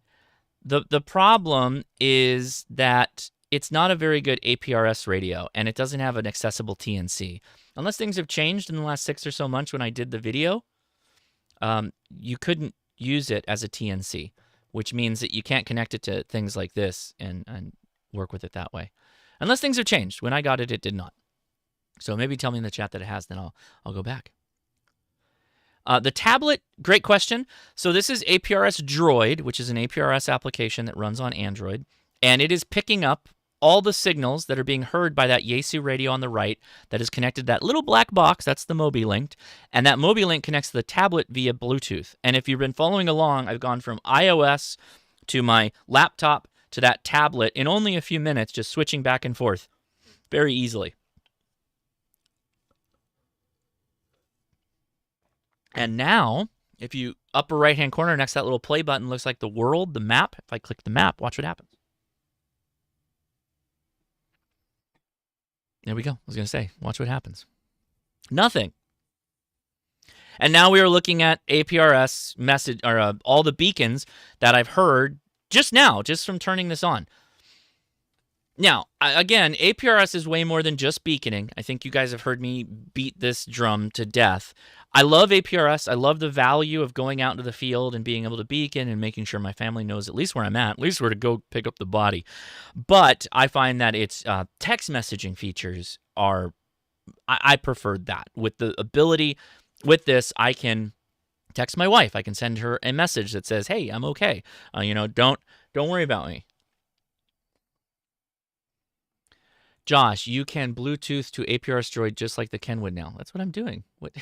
The problem is that it's not a very good APRS radio, and it doesn't have an accessible TNC. Unless things have changed in the last 6 or so months when I did the video, you couldn't use it as a TNC, which means that you can't connect it to things like this and work with it that way. Unless things have changed. When I got it, it did not. So maybe tell me in the chat that it has, then I'll go back. The tablet, great question. So this is APRS Droid, which is an APRS application that runs on Android, and it is picking up all the signals that are being heard by that Yaesu radio on the right that is connected to that little black box, that's the Mobilinkd, and that Mobilinkd connects to the tablet via Bluetooth. And if you've been following along, I've gone from iOS to my laptop to that tablet in only a few minutes, just switching back and forth very easily. And now, if you upper right-hand corner next to that little play button looks like the world, the map. If I click the map, watch what happens. There we go. I was going to say, watch what happens. Nothing. And now we are looking at APRS message, or all the beacons that I've heard just now, just from turning this on. Now, again, APRS is way more than just beaconing. I think you guys have heard me beat this drum to death. I love APRS. I love the value of going out into the field and being able to beacon and making sure my family knows at least where I'm at least where to go pick up the body. But I find that its text messaging features are, I preferred that. With the ability with this, I can text my wife. I can send her a message that says, "Hey, I'm okay. Don't worry about me." Josh, you can Bluetooth to APRS Droid just like the Ken would now. That's what I'm doing. What?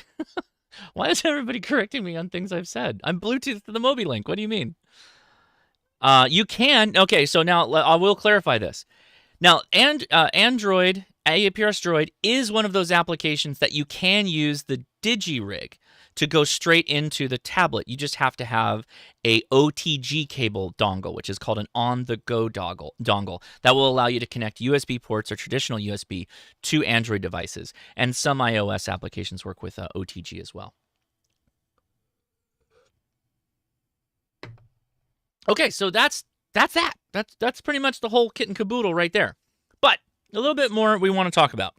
Why is everybody correcting me on things I've said? I'm Bluetooth to the Mobilinkd. What do you mean? You can. Okay, so now I will clarify this. Now, Android, APRS Droid is one of those applications that you can use the DigiRig to go straight into the tablet. You just have to have a OTG cable dongle, which is called an on-the-go dongle. That will allow you to connect USB ports or traditional USB to Android devices. And some iOS applications work with OTG as well. Okay, so that's that. That's pretty much the whole kit and caboodle right there. But a little bit more we want to talk about.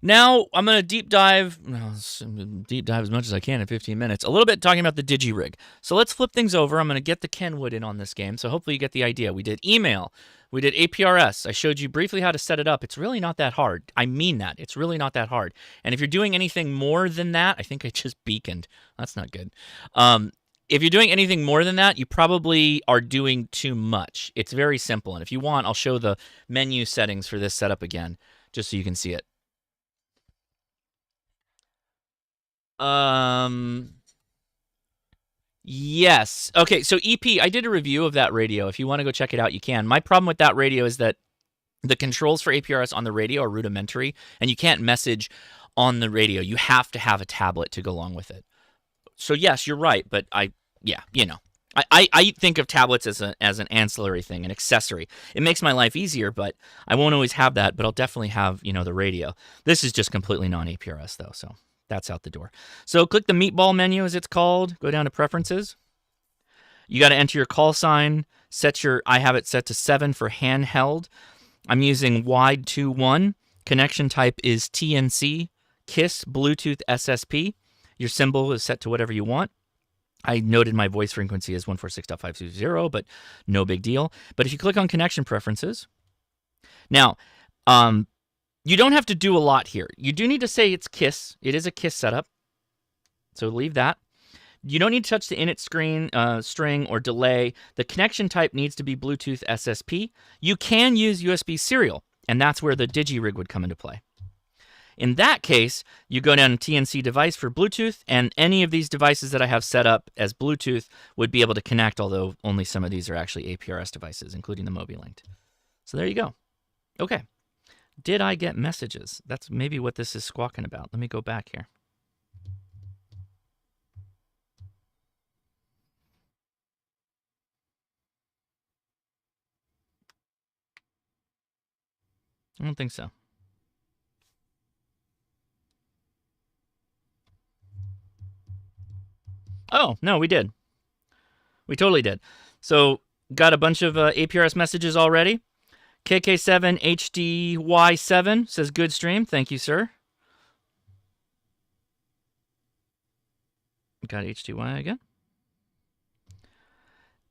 Now I'm going to deep dive as much as I can in 15 minutes. A little bit talking about the DigiRig. So let's flip things over. I'm going to get the Kenwood in on this game. So hopefully you get the idea. We did email. We did APRS. I showed you briefly how to set it up. It's really not that hard. I mean that. It's really not that hard. And if you're doing anything more than that, I think I just beaconed. That's not good. If you're doing anything more than that, you probably are doing too much. It's very simple. And if you want, I'll show the menu settings for this setup again, just so you can see it. Yes. Okay, so EP, I did a review of that radio. If you want to go check it out, you can. My problem with that radio is that the controls for APRS on the radio are rudimentary, and you can't message on the radio. You have to have a tablet to go along with it. So yes, you're right, but I think of tablets as an ancillary thing, an accessory. It makes my life easier, but I won't always have that, but I'll definitely have, the radio. This is just completely non-APRS though, so that's out the door. So click the meatball menu, as it's called. Go down to preferences. You got to enter your call sign. I have it set to 7 for handheld. I'm using wide 2.1. Connection type is TNC, KISS, Bluetooth, SSP. Your symbol is set to whatever you want. I noted my voice frequency as 146.520, but no big deal. But if you click on connection preferences, now, you don't have to do a lot here. You do need to say it's KISS. It is a KISS setup, so leave that. You don't need to touch the init screen, string, or delay. The connection type needs to be Bluetooth SSP. You can use USB serial, and that's where the DigiRig would come into play. In that case, you go down to TNC device for Bluetooth, and any of these devices that I have set up as Bluetooth would be able to connect, although only some of these are actually APRS devices, including the Mobilinkd. So there you go. Okay. Did I get messages? That's maybe what this is squawking about. Let me go back here. I don't think so. Oh, no, we did. We totally did. So, got a bunch of APRS messages already. KK7HDY7 says, good stream. Thank you, sir. Got HDY again.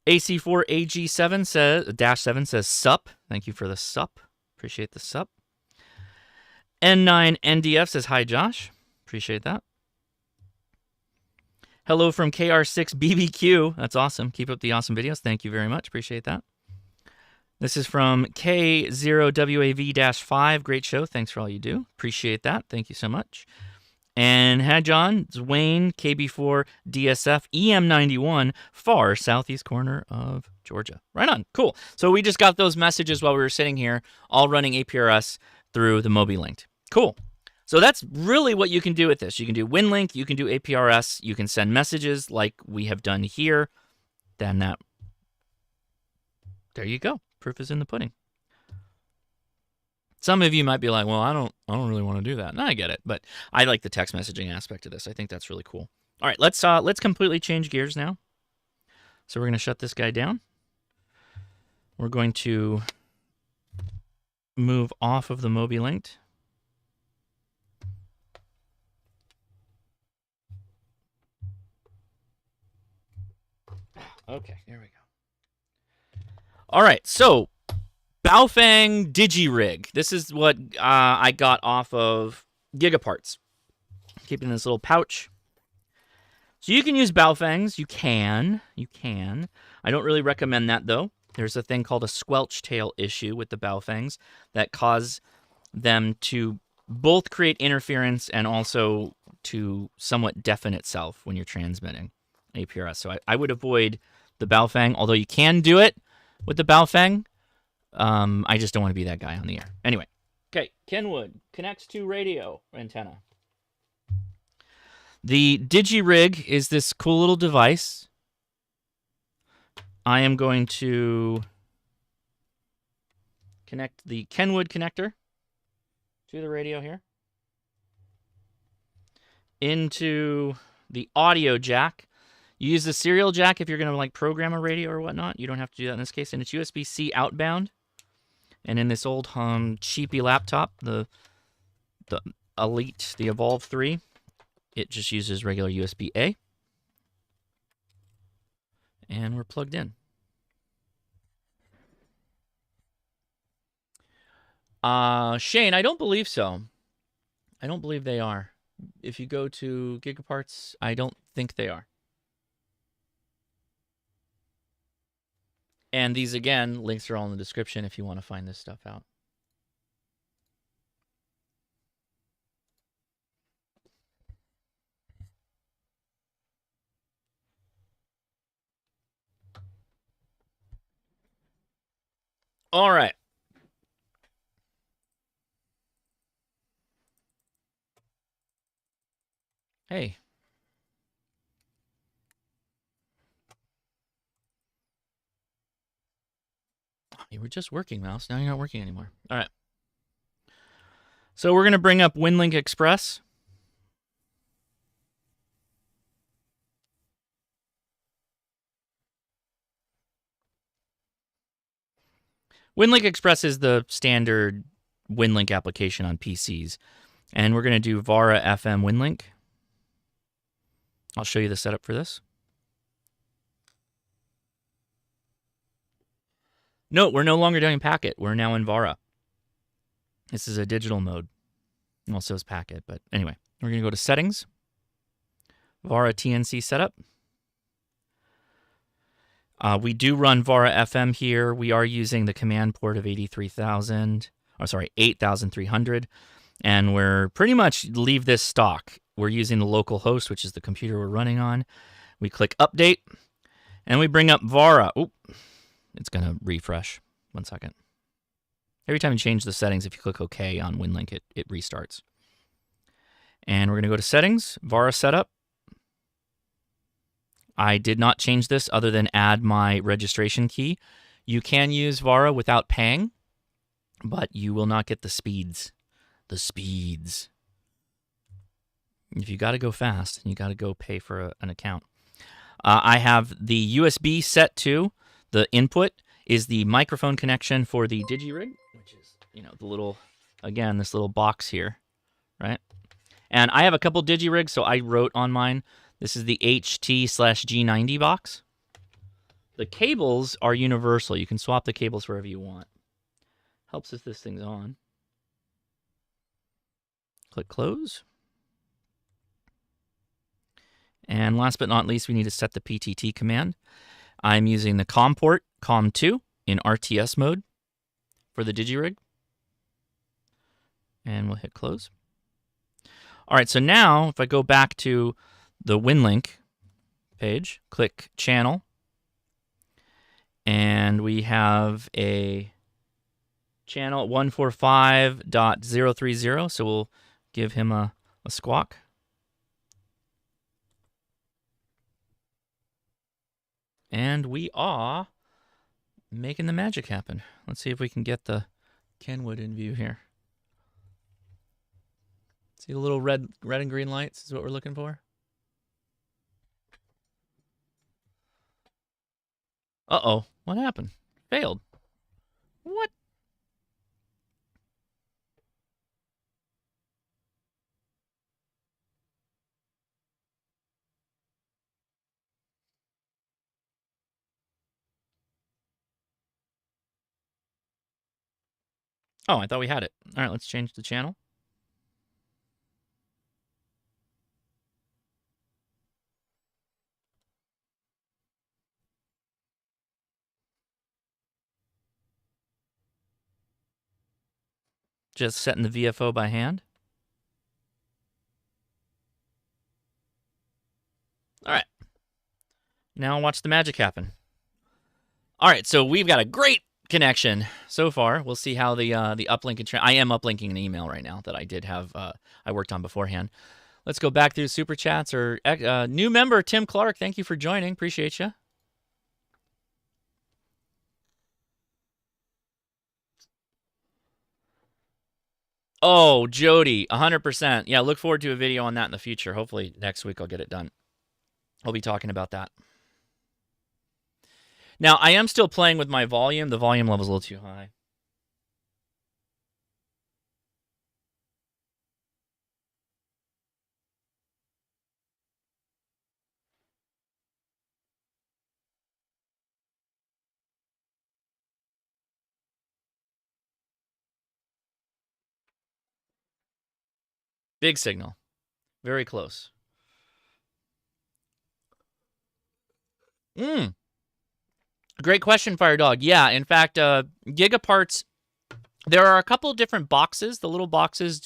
AC4AG7 says, -7 says, sup. Thank you for the sup. Appreciate the sup. N9NDF says, hi, Josh. Appreciate that. Hello from KR6BBQ. That's awesome. Keep up the awesome videos. Thank you very much. Appreciate that. This is from K0WAV-5. Great show. Thanks for all you do. Appreciate that. Thank you so much. And hi, John. It's Wayne, KB4DSF, EM91, far southeast corner of Georgia. Right on. Cool. So we just got those messages while we were sitting here, all running APRS through the Mobilinkd. Cool. So that's really what you can do with this. You can do Winlink, you can do APRS, you can send messages like we have done here. Then there you go. Proof is in the pudding. Some of you might be like, well, I don't really want to do that. And I get it, but I like the text messaging aspect of this. I think that's really cool. All right, let's completely change gears now. So we're going to shut this guy down. We're going to move off of the Mobilinkd. Okay, there we go. All right, so Baofeng DigiRig. This is what I got off of Gigaparts. Keep it in this little pouch. So you can use Baofangs. You can. I don't really recommend that, though. There's a thing called a squelch tail issue with the Baofangs that cause them to both create interference and also to somewhat deafen itself when you're transmitting APRS. So I would avoid the Baofeng, although you can do it with the Baofeng. I just don't want to be that guy on the air. Anyway, okay, Kenwood connects to radio antenna. The DigiRig is this cool little device. I am going to connect the Kenwood connector to the radio here into the audio jack. You use the serial jack if you're going to like program a radio or whatnot. You don't have to do that in this case. And it's USB-C outbound. And in this old cheapy laptop, the Elite, the Evolve 3, it just uses regular USB-A. And we're plugged in. Shane, I don't believe so. I don't believe they are. If you go to Gigaparts, I don't think they are. And these, again, links are all in the description if you want to find this stuff out. All right. Hey. You were just working, Mouse. Now you're not working anymore. All right. So we're going to bring up Winlink Express. Winlink Express is the standard Winlink application on PCs. And we're going to do Vara FM Winlink. I'll show you the setup for this. No, we're no longer doing packet. We're now in Vara. This is a digital mode. Also is packet, but anyway. We're going to go to Settings. Vara TNC Setup. We do run Vara FM here. We are using the command port of 8,300. And we're pretty much leave this stock. We're using the local host, which is the computer we're running on. We click Update, and we bring up Vara. Oop, it's going to refresh. 1 second. Every time you change the settings, if you click OK on Winlink, it restarts. And we're going to go to Settings, Vara Setup. I did not change this other than add my registration key. You can use Vara without paying, but you will not get the speeds. The speeds. If you got to go fast, you got to go pay for an account. I have the USB set to the input is the microphone connection for the DigiRig, which is, the little, again, this little box here, right? And I have a couple DigiRigs, so I wrote on mine. This is the HT/G90 box. The cables are universal. You can swap the cables wherever you want. Helps if this thing's on. Click Close. And last but not least, we need to set the PTT command. I'm using the COM port, COM2, in RTS mode for the DigiRig. And we'll hit Close. All right, so now if I go back to the Winlink page, click Channel, and we have a channel 145.030, so we'll give him a squawk. And we are making the magic happen. Let's see if we can get the Kenwood in view here. See the little red and green lights is what we're looking for. Uh-oh, what happened? Failed. What? Oh, I thought we had it. All right, let's change the channel. Just setting the VFO by hand. All right. Now watch the magic happen. All right, so we've got a great connection so far. We'll see how the uplink and I am uplinking an email right now that I did have I worked on beforehand. Let's go back through super chats or new member Tim Clark. Thank you for joining. Appreciate you. Oh, Jody, 100%. Yeah, look forward to a video on that in the future. Hopefully next week I'll get it done. I'll be talking about that. Now, I am still playing with my volume. The volume level's a little too high. Big signal. Very close. Great question, Fire Dog. Yeah, in fact, Gigaparts, there are a couple of different boxes. The little boxes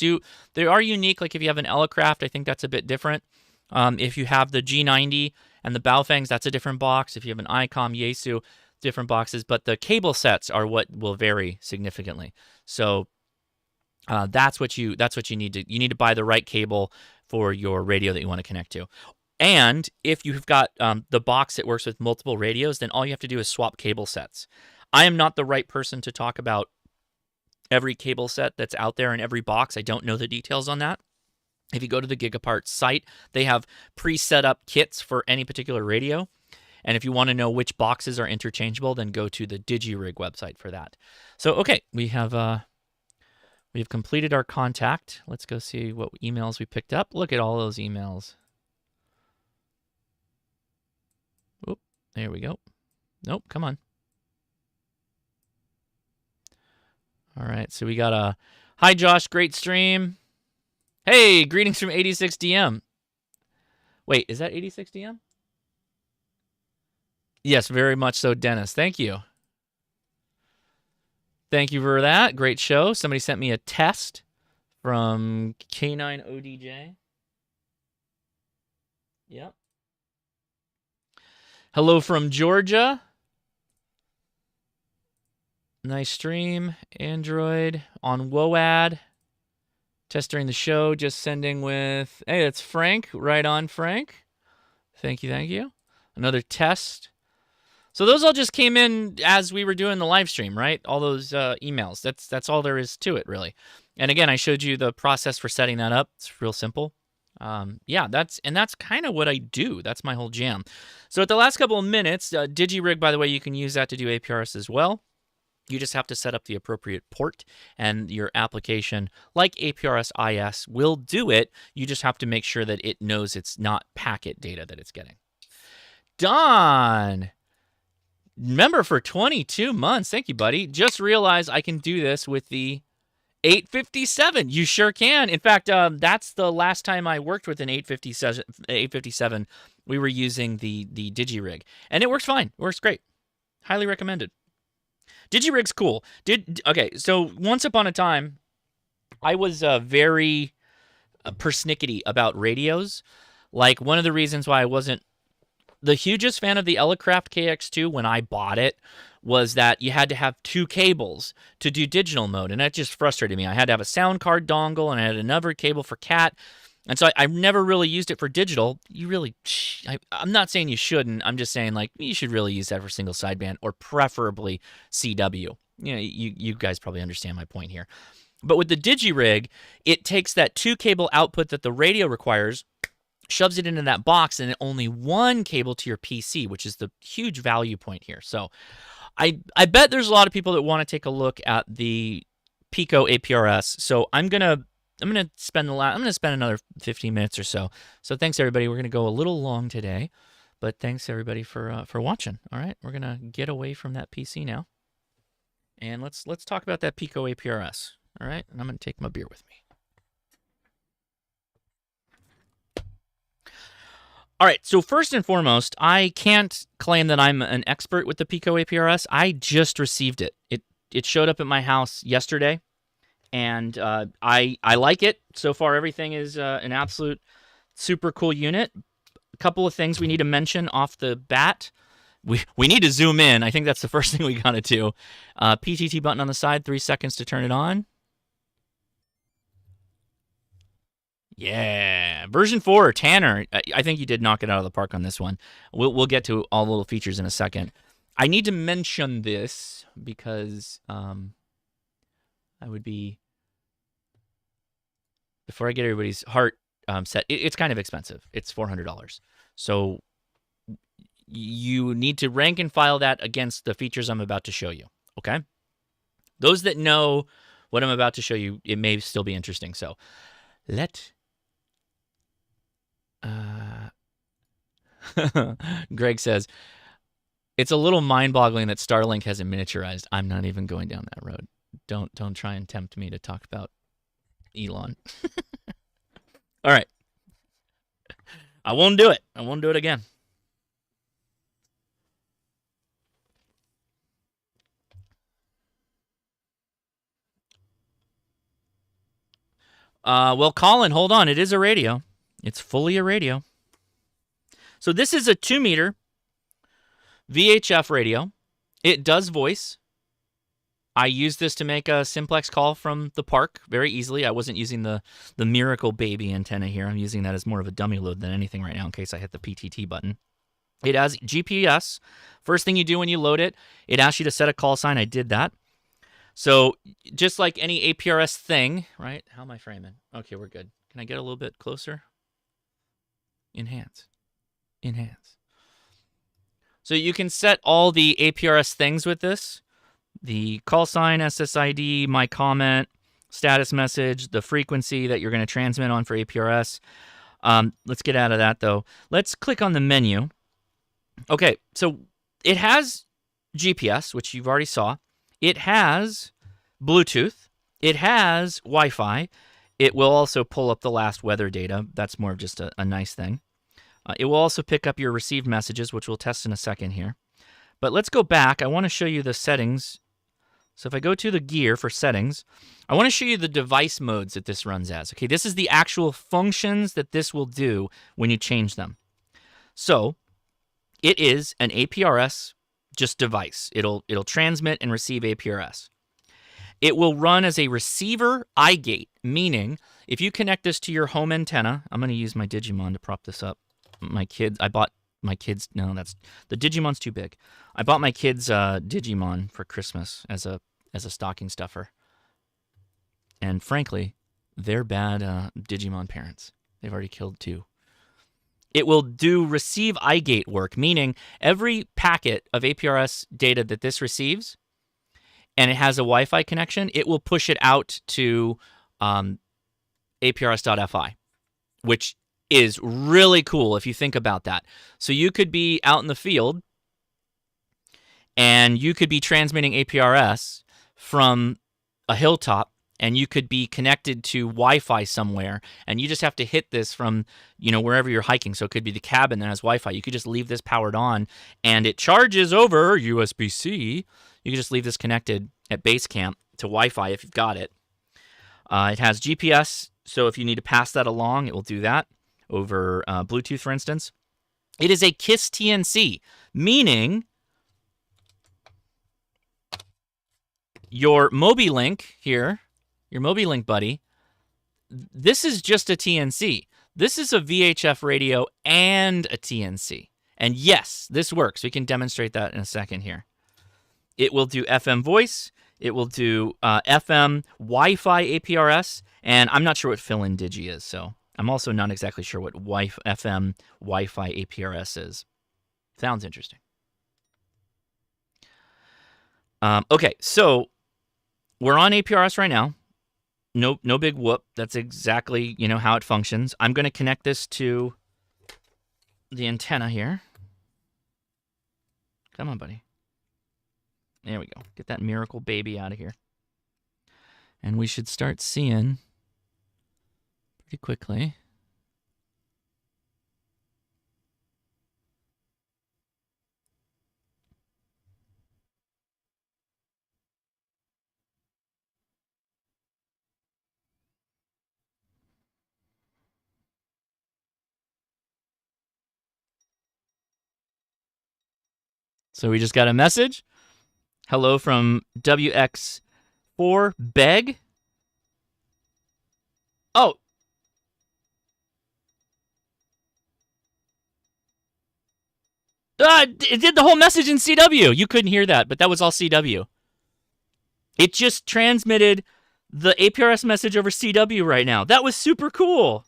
they are unique. Like if you have an Elecraft, I think that's a bit different. If you have the G90 and the Baofangs, that's a different box. If you have an ICOM, Yaesu, different boxes. But the cable sets are what will vary significantly. So that's what you need to. You need to buy the right cable for your radio that you want to connect to. And if you've got the box that works with multiple radios, then all you have to do is swap cable sets. I am not the right person to talk about every cable set that's out there in every box. I don't know the details on that. If you go to the Gigaparts site, they have pre-set up kits for any particular radio. And if you want to know which boxes are interchangeable, then go to the DigiRig website for that. So, okay, we have completed our contact. Let's go see what emails we picked up. Look at all those emails. Oop, there we go. Nope, come on. All right, so we got a, hi Josh, great stream. Hey, greetings from 86DM. Wait, is that 86DM? Yes, very much so, Dennis. Thank you. Thank you for that. Great show. Somebody sent me a test from K9ODJ. Yep. Hello from Georgia. Nice stream. Android on WOAD. Test during the show. Just sending with... Hey, that's Frank. Right on, Frank. Thank you, thank you. Another test. So those all just came in as we were doing the live stream, right? All those emails. That's all there is to it, really. And again, I showed you the process for setting that up. It's real simple. Yeah, that's kind of what I do. That's my whole jam. So at the last couple of minutes, DigiRig, by the way, you can use that to do APRS as well. You just have to set up the appropriate port, and your application, like APRS IS, will do it. You just have to make sure that it knows it's not packet data that it's getting. Don! Member for 22 months. Thank you, buddy. Just realized I can do this with the 857. You sure can. In fact, that's the last time I worked with an 857. We were using the DigiRig, and it works fine. It works great. Highly recommended. DigiRig's cool. Okay, so once upon a time, I was very persnickety about radios. Like, one of the reasons why I wasn't the hugest fan of the Elecraft KX2 when I bought it was that you had to have two cables to do digital mode, and that just frustrated me. I had to have a sound card dongle, and I had another cable for CAT, and so I never really used it for digital. I'm not saying you shouldn't. I'm just saying, like, you should really use that for single sideband, or preferably CW. You know, you guys probably understand my point here. But with the DigiRig, it takes that two cable output that the radio requires, shoves it into that box, and only one cable to your PC, which is the huge value point here. So I bet there's a lot of people that want to take a look at the Pico APRS. So I'm gonna spend another 15 minutes or so. So thanks everybody. We're gonna go a little long today, but thanks everybody for watching. All right, we're gonna get away from that PC now, and let's talk about that Pico APRS. All right, and I'm gonna take my beer with me. All right, so first and foremost, I can't claim that I'm an expert with the Pico APRS. I just received it. It showed up at my house yesterday, and I like it so far. Everything is an absolute super cool unit. A couple of things we need to mention off the bat. We need to zoom in. I think that's the first thing we gotta do. PTT button on the side, 3 seconds to turn it on. Yeah, version 4, Tanner. I think you did knock it out of the park on this one. We'll get to all the little features in a second. I need to mention this because I would be, before I get everybody's heart set. It's kind of expensive. It's $400. So you need to rank and file that against the features I'm about to show you. Okay. Those that know what I'm about to show you, it may still be interesting. So Greg says, it's a little mind-boggling that Starlink hasn't miniaturized. I'm not even going down that road. Don't try and tempt me to talk about Elon. All right. I won't do it. I won't do it again. Well, Colin, hold on. It is a radio. It's fully a radio. So this is a 2-meter VHF radio. It does voice. I used this to make a simplex call from the park very easily. I wasn't using the Miracle Baby antenna here. I'm using that as more of a dummy load than anything right now in case I hit the PTT button. It has GPS. First thing you do when you load it, it asks you to set a call sign. I did that. So just like any APRS thing, right? How am I framing? Okay, we're good. Can I get a little bit closer? Enhance. So you can set all the APRS things with this. The call sign, SSID, my comment, status message, the frequency that you're going to transmit on for APRS. Let's get out of that, though. Let's click on the menu. Okay, so it has GPS, which you've already saw. It has Bluetooth. It has Wi-Fi. It will also pull up the last weather data. That's more of just a nice thing. It will also pick up your received messages, which we'll test in a second here. But let's go back. I want to show you the settings. So if I go to the gear for settings, I want to show you the device modes that this runs as. Okay, this is the actual functions that this will do when you change them. So it is an APRS just device. It'll transmit and receive APRS. It will run as a receiver iGate, meaning if you connect this to your home antenna, I'm going to use my Digimon to prop this up. I bought my kids, no, the Digimon's too big. I bought my kids Digimon for Christmas as a stocking stuffer. And frankly, they're bad Digimon parents. They've already killed 2. It will do receive iGate work, meaning every packet of APRS data that this receives, and it has a Wi-Fi connection, it will push it out to APRS.FI, which is really cool if you think about that. So you could be out in the field, and you could be transmitting APRS from a hilltop, and you could be connected to Wi-Fi somewhere, and you just have to hit this from, wherever you're hiking. So it could be the cabin that has Wi-Fi. You could just leave this powered on, and it charges over USB-C. You can just leave this connected at base camp to Wi-Fi if you've got it. It has GPS, so if you need to pass that along, it will do that over Bluetooth, for instance. It is a KISS TNC, meaning your Mobilinkd here, your Mobilinkd buddy, this is just a TNC. This is a VHF radio and a TNC. And yes, this works. We can demonstrate that in a second here. It will do FM voice. It will do FM Wi-Fi APRS. And I'm not sure what fill-in Digi is, so I'm also not exactly sure what FM Wi-Fi APRS is. Sounds interesting. Okay, so we're on APRS right now. No big whoop. That's exactly, how it functions. I'm going to connect this to the antenna here. Come on, buddy. There we go. Get that Miracle Baby out of here. And we should start seeing pretty quickly. So we just got a message. Hello from WX4 Beg. Oh. It did the whole message in CW. You couldn't hear that, but that was all CW. It just transmitted the APRS message over CW right now. That was super cool.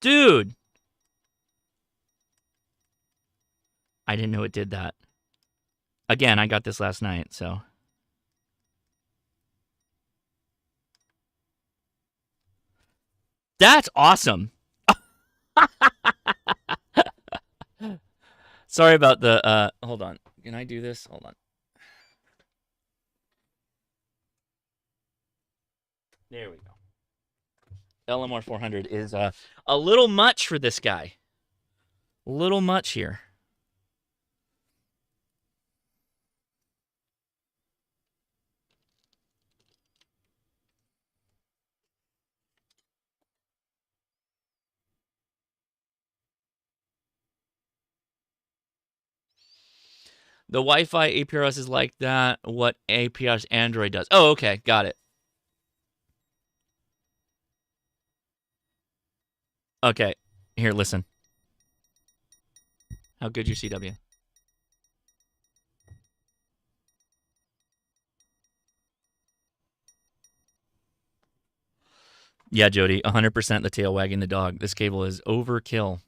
Dude. I didn't know it did that. Again, I got this last night, so. That's awesome. Sorry about the, hold on. Can I do this? Hold on. There we go. LMR 400 is a little much for this guy. A little much here. The Wi-Fi APRS is like that. What APRS Android does. Oh, okay. Got it. Okay. Here, listen. How good your CW? Yeah, Jody. 100% the tail wagging the dog. This cable is overkill.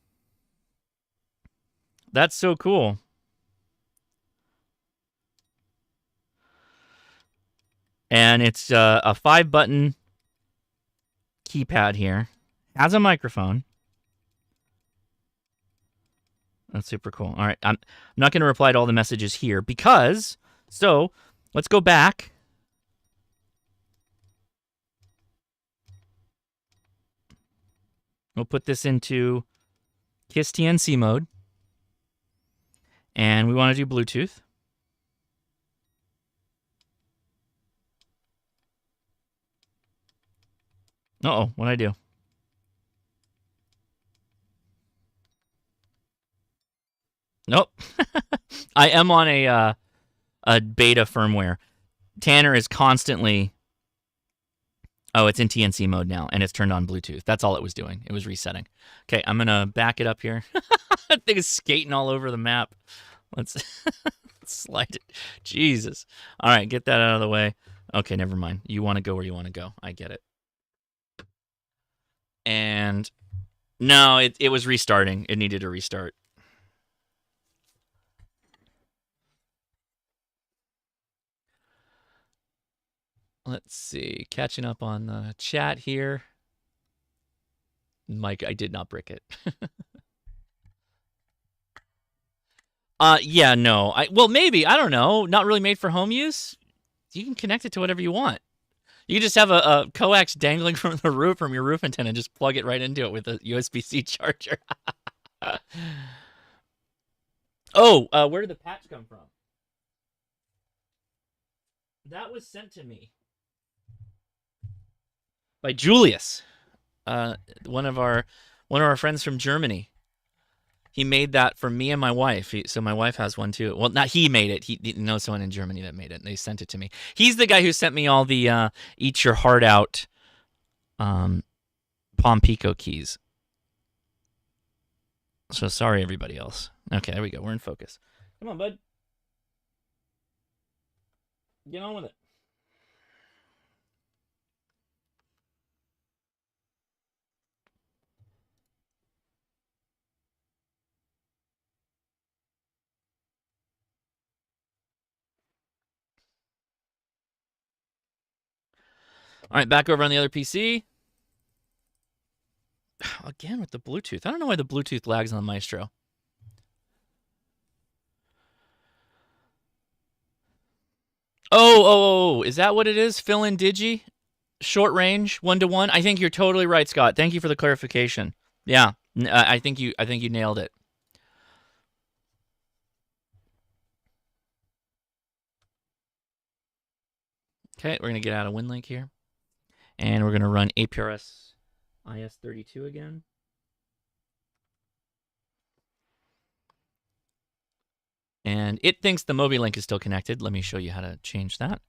That's so cool. And it's a 5-button keypad here. Has a microphone. That's super cool. All right. I'm not going to reply to all the messages here because... So, let's go back. We'll put this into KISS TNC mode. And we want to do Bluetooth. Uh-oh, what'd I do? Nope. I am on a beta firmware. Tanner is constantly... Oh, it's in TNC mode now, and it's turned on Bluetooth. That's all it was doing. It was resetting. Okay, I'm going to back it up here. That thing is skating all over the map. Let's slide it. Jesus. All right, get that out of the way. Okay, never mind. You want to go where you want to go. I get it. And no, it was restarting. It needed to restart. Let's see. Catching up on the chat here. Mike, I did not brick it. Yeah, no. Well, maybe. I don't know. Not really made for home use. You can connect it to whatever you want. You can just have a coax dangling from the roof, from your roof antenna, and just plug it right into it with a USB-C charger. Oh, where did the patch come from? That was sent to me by Julius, one of our friends from Germany. He made that for me and my wife. So my wife has one too. Well, not he made it. He knows someone in Germany that made it. And they sent it to me. He's the guy who sent me all the Eat Your Heart Out Palm Pico keys. So sorry, everybody else. Okay, there we go. We're in focus. Come on, bud. Get on with it. All right, back over on the other PC. Again with the Bluetooth. I don't know why the Bluetooth lags on the Maestro. Oh, is that what it is? Fill in Digi? Short range, 1-to-1? I think you're totally right, Scott. Thank you for the clarification. Yeah, I think you nailed it. Okay, we're going to get out of Winlink here. And we're going to run APRS IS32 again. And it thinks the Mobilinkd is still connected. Let me show you how to change that.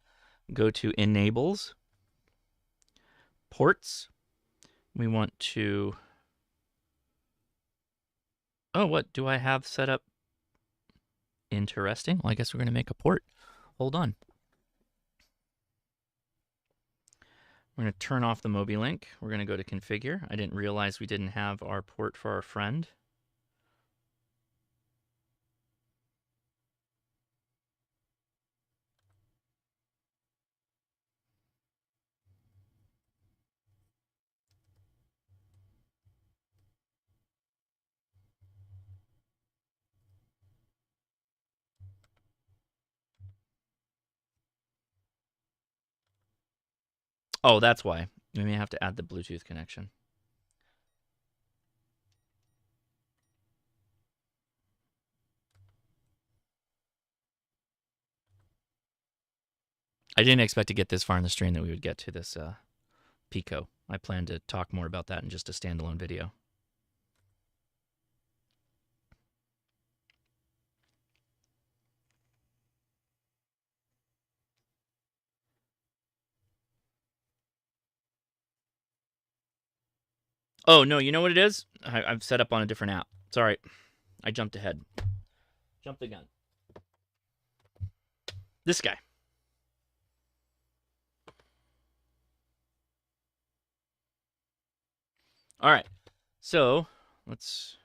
Go to Enables, Ports. We want to... Oh, what do I have set up? Interesting. Well, I guess we're going to make a port. Hold on. We're going to turn off the Mobilinkd. We're going to go to Configure. I didn't realize we didn't have our port for our friend. Oh, that's why. We may have to add the Bluetooth connection. I didn't expect to get this far in the stream that we would get to this Pico. I plan to talk more about that in just a standalone video. Oh, no, you know what it is? I've set up on a different app. Sorry, I jumped ahead. Jumped the gun. This guy. All right, so let's...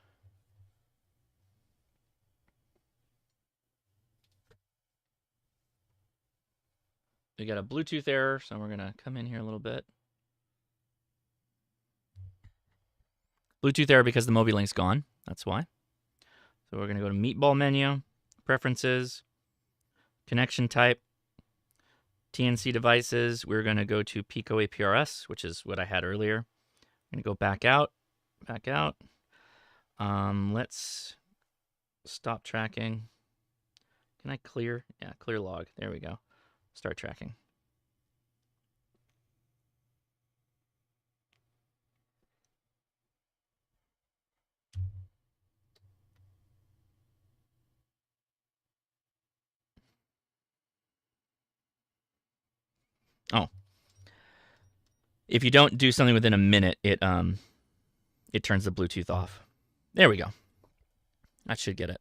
We got a Bluetooth error, so we're going to come in here a little bit. Bluetooth error because the Mobilink's gone. That's why. So we're going to go to Meatball menu, Preferences, Connection Type, TNC devices. We're going to go to Pico APRS, which is what I had earlier. I'm going to go back out, back out. Let's stop tracking. Can I clear? Yeah, clear log. There we go. Start tracking. Oh. If you don't do something within a minute, it turns the Bluetooth off. There we go. That should get it.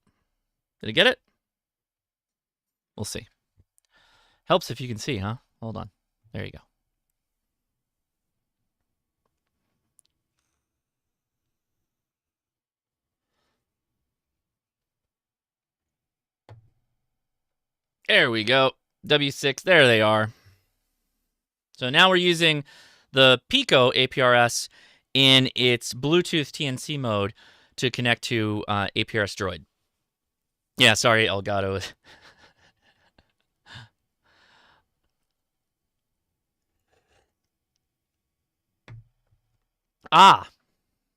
Did it get it? We'll see. Helps if you can see, huh? Hold on. There you go. There we go. W6, there they are. So now we're using the Pico APRS in its Bluetooth TNC mode to connect to APRS Droid. Yeah, sorry, Elgato.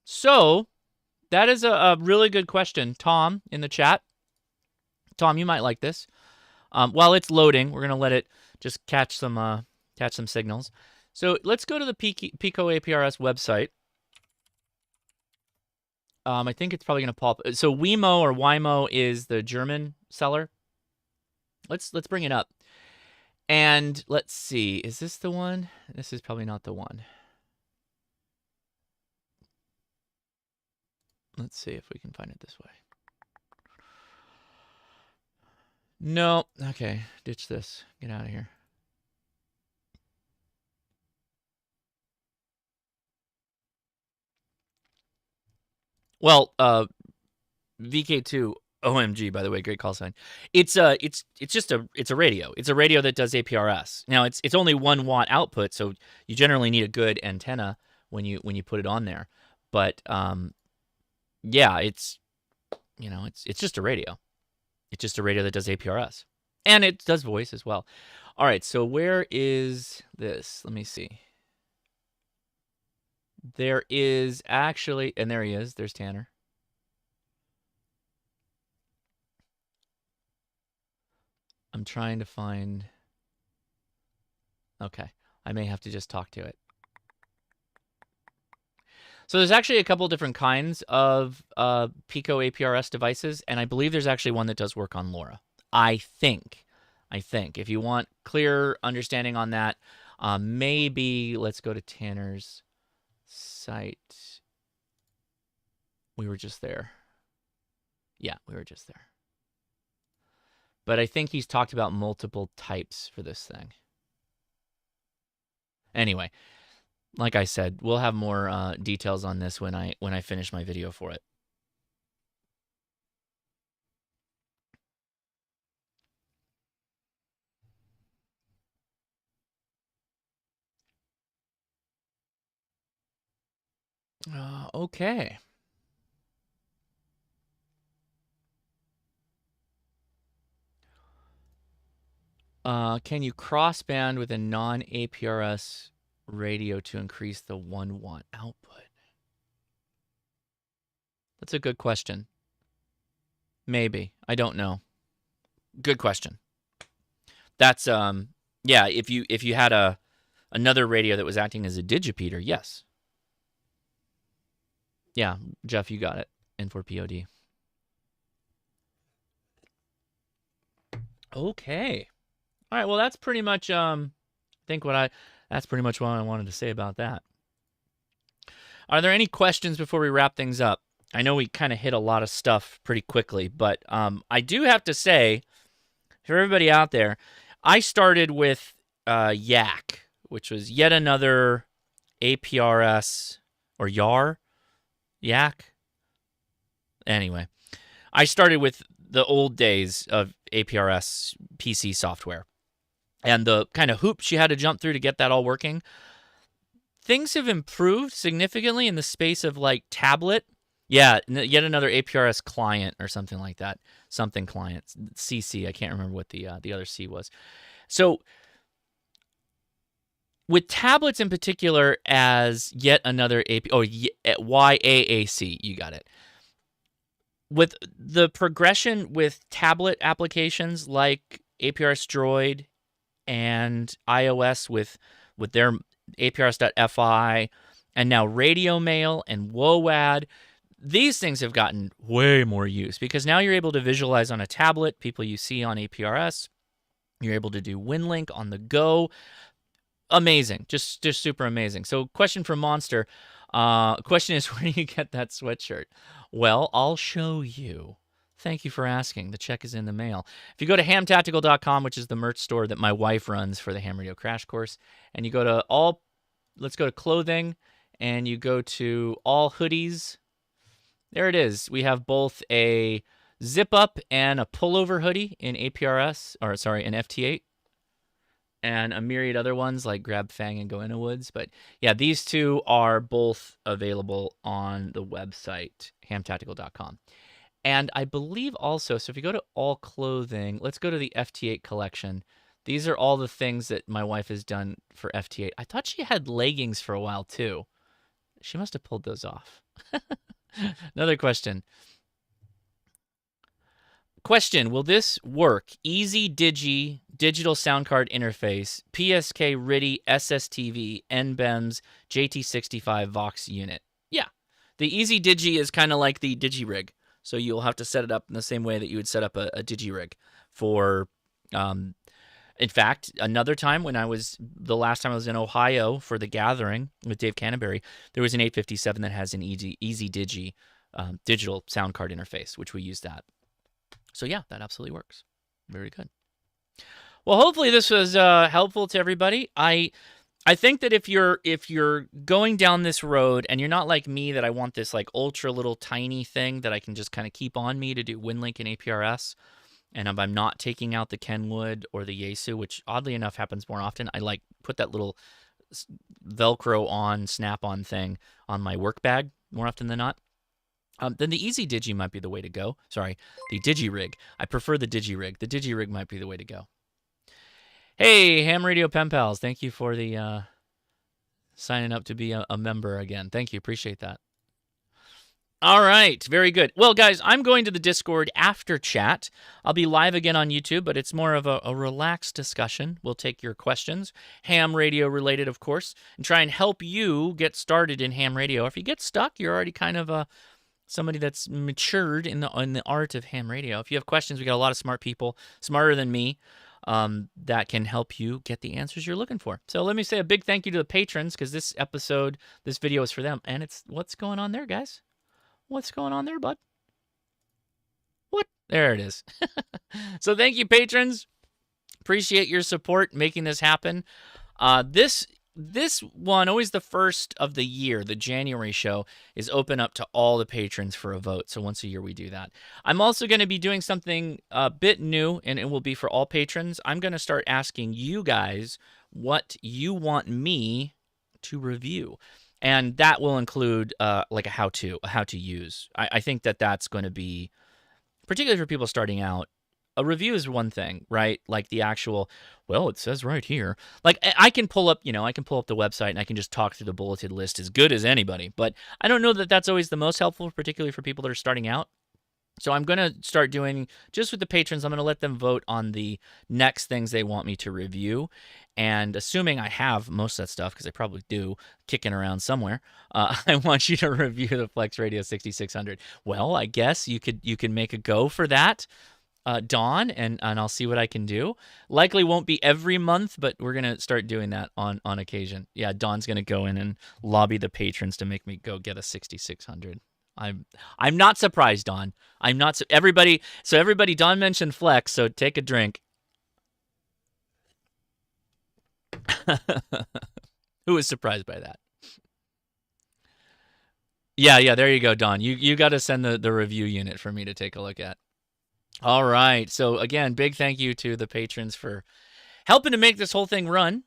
So that is a really good question. Tom in the chat. Tom, you might like this. While it's loading, we're going to let it just catch some signals. So let's go to the Pico APRS website. I think it's probably going to pop. So Wemo or Wimo is the German seller. Let's bring it up. And let's see. Is this the one? This is probably not the one. Let's see if we can find it this way. No. Okay. Ditch this. Get out of here. Well, VK2 OMG, by the way, great call sign. It's a radio. It's a radio that does APRS. Now it's only 1 watt output, so you generally need a good antenna when you put it on there. But yeah, it's just a radio. It's just a radio that does APRS. And it does voice as well. All right, so where is this? Let me see. There is actually, and there he is. There's Tanner. I'm trying to find... Okay, I may have to just talk to it. So there's actually a couple different kinds of Pico APRS devices, and I believe there's actually one that does work on LoRa. I think. If you want clear understanding on that, maybe let's go to Tanner's site. We were just there. Yeah, we were just there. But I think he's talked about multiple types for this thing. Anyway, like I said, we'll have more details on this when I finish my video for it. Okay. Can you crossband with a non-APRS radio to increase the 1 watt output? That's a good question. Maybe. I don't know. Good question. That's yeah, if you had another radio that was acting as a digipeater, yes. Yeah, Jeff, you got it. N4POD. Okay. All right, well that's pretty much that's pretty much what I wanted to say about that. Are there any questions before we wrap things up? I know we kind of hit a lot of stuff pretty quickly, but I do have to say, for everybody out there, I started with Yak, which was yet another APRS or Yak. Anyway, I started with the old days of APRS PC software and the kind of hoops you had to jump through to get that all working. Things have improved significantly in the space of like tablet. Yeah, yet another APRS client or something like that. Something client, CC. I can't remember what the other C was. So with tablets in particular as yet another YAAC, you got it. With the progression with tablet applications like APRS Droid and iOS with their APRS.FI and now Radio Mail and WOAD, these things have gotten way more use because now you're able to visualize on a tablet people you see on APRS. You're able to do Winlink on the go. Amazing. Just super amazing. So question from Monster. Question is, where do you get that sweatshirt? Well, I'll show you. Thank you for asking. The check is in the mail. If you go to hamtactical.com, which is the merch store that my wife runs for the Ham Radio Crash Course, and you go to let's go to clothing, and you go to all hoodies. There it is. We have both a zip-up and a pullover hoodie in APRS, or sorry, in FT8, and a myriad other ones like Grab Fang and Go Into Woods. But yeah, these two are both available on the website, hamtactical.com. And I believe also, so if you go to all clothing, let's go to the FT8 collection. These are all the things that my wife has done for FT8. I thought she had leggings for a while too. She must have pulled those off. Another question. Question, will this work? Easy Digi, digital sound card interface, PSK RIDI, SSTV, NBEMS, JT65 Vox unit. Yeah, the Easy Digi is kind of like the DigiRig. So you'll have to set it up in the same way that you would set up a DigiRig for, in fact, another time the last time I was in Ohio for the gathering with Dave Canterbury, there was an 857 that has an Easy Digi digital sound card interface, which we used that. So yeah, that absolutely works. Very good. Well, hopefully this was helpful to everybody. I think that if you're going down this road and you're not like me that I want this like ultra little tiny thing that I can just kind of keep on me to do Winlink and APRS, and if I'm not taking out the Kenwood or the Yaesu, which oddly enough happens more often, I like put that little Velcro on, snap-on thing on my work bag more often than not. Then the Easy Digi might be the way to go. Sorry, the DigiRig. I prefer the DigiRig. The DigiRig might be the way to go. Hey, Ham Radio Pen Pals, thank you for the signing up to be a member again. Thank you, appreciate that. All right, very good. Well, guys, I'm going to the Discord after chat. I'll be live again on YouTube, but it's more of a relaxed discussion. We'll take your questions, ham radio related, of course, and try and help you get started in ham radio. If you get stuck, you're already kind of somebody that's matured in the art of ham radio. If you have questions, we got a lot of smart people, smarter than me, that can help you get the answers you're looking for. So let me say a big thank you to the patrons, because this video is for them. And it's what's going on there, guys? What's going on there, bud? What? There it is. So thank you, patrons. Appreciate your support making this happen. This one, always the first of the year, the January show, is open up to all the patrons for a vote. So once a year we do that. I'm also going to be doing something a bit new, and it will be for all patrons. I'm going to start asking you guys what you want me to review. And that will include like a how-to use. I think that's going to be, particularly for people starting out, a review is one thing, right? Like the actual, well, it says right here. Like I can pull up the website and I can just talk through the bulleted list as good as anybody. But I don't know that that's always the most helpful, particularly for people that are starting out. So I'm going to start doing, just with the patrons, I'm going to let them vote on the next things they want me to review. And assuming I have most of that stuff, because I probably do, kicking around somewhere, I want you to review the Flex Radio 6600. Well, I guess you can make a go for that, Dawn, and I'll see what I can do. Likely won't be every month, but we're going to start doing that on occasion. Yeah, Dawn's going to go in and lobby the patrons to make me go get a 6600. I'm not surprised, Don. I'm not everybody. Don mentioned Flex, so take a drink. Who was surprised by that? Yeah, there you go, Don. You got to send the review unit for me to take a look at. All right. So again, big thank you to the patrons for helping to make this whole thing run.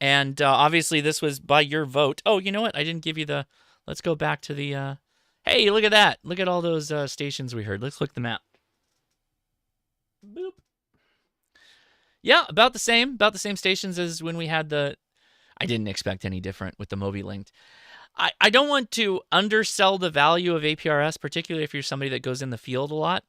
And obviously this was by your vote. Oh, you know what? I didn't give you the, let's go back to the, hey, look at that. Look at all those stations we heard. Let's look at the map. Boop. Yeah, about the same stations as when we had I didn't expect any different with the Mobilinkd. I don't want to undersell the value of APRS, particularly if you're somebody that goes in the field a lot.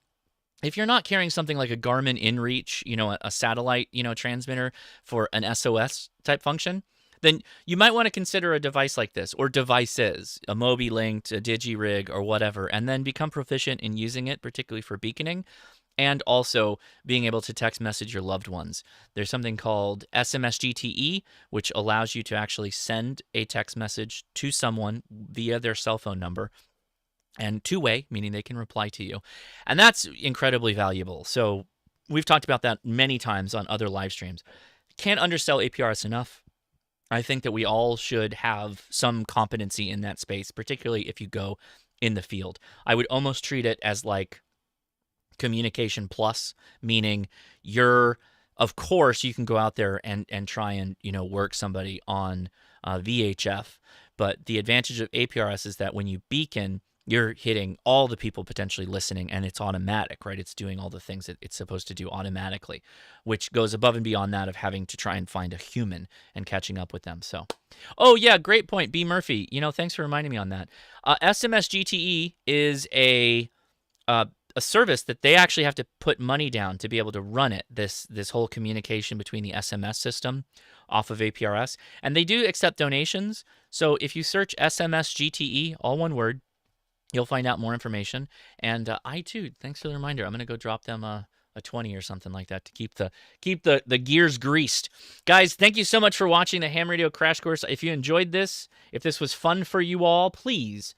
If you're not carrying something like a Garmin InReach, a satellite, transmitter for an SOS type function, then you might want to consider a device like this, or devices, a Mobilinkd, a DigiRig, or whatever, and then become proficient in using it, particularly for beaconing, and also being able to text message your loved ones. There's something called SMS-GTE, which allows you to actually send a text message to someone via their cell phone number, and two-way, meaning they can reply to you. And that's incredibly valuable. So we've talked about that many times on other live streams. Can't undersell APRS enough. I think that we all should have some competency in that space, particularly if you go in the field. I would almost treat it as like communication plus, meaning of course, you can go out there and try and, work somebody on VHF. But the advantage of APRS is that when you beacon, you're hitting all the people potentially listening, and it's automatic, right? It's doing all the things that it's supposed to do automatically, which goes above and beyond that of having to try and find a human and catching up with them. So, oh yeah, great point, B. Murphy. Thanks for reminding me on that. SMS-GTE is a service that they actually have to put money down to be able to run it, this whole communication between the SMS system off of APRS. And they do accept donations. So if you search SMS-GTE, all one word, you'll find out more information. And I too, thanks for the reminder. I'm going to go drop them a 20 or something like that to keep the gears greased. Guys, thank you so much for watching the Ham Radio Crash Course. If you enjoyed this, if this was fun for you all, please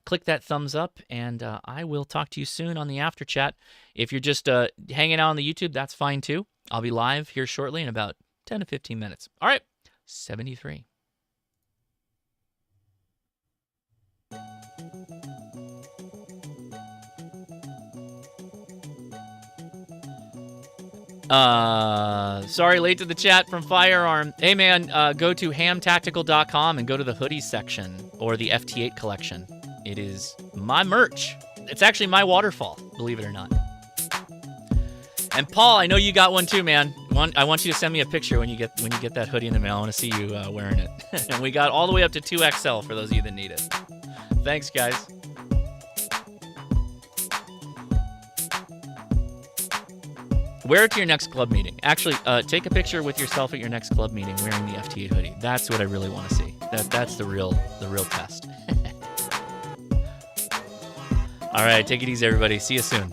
click that thumbs up, and I will talk to you soon on the after chat. If you're just hanging out on the YouTube, that's fine too. I'll be live here shortly in about 10 to 15 minutes. All right, 73. Sorry, late to the chat from Firearm. Hey man, go to hamtactical.com and go to the hoodies section or the FT8 collection. It is my merch. It's actually my waterfall, believe it or not. And Paul, I know you got one too, man. I want you to send me a picture when you get that hoodie in the mail. I want to see you wearing it. And we got all the way up to 2XL for those of you that need it. Thanks, guys. Wear it to your next club meeting. Actually, take a picture with yourself at your next club meeting wearing the FT8 hoodie. That's what I really want to see. That's the real test. All right, take it easy, everybody. See you soon.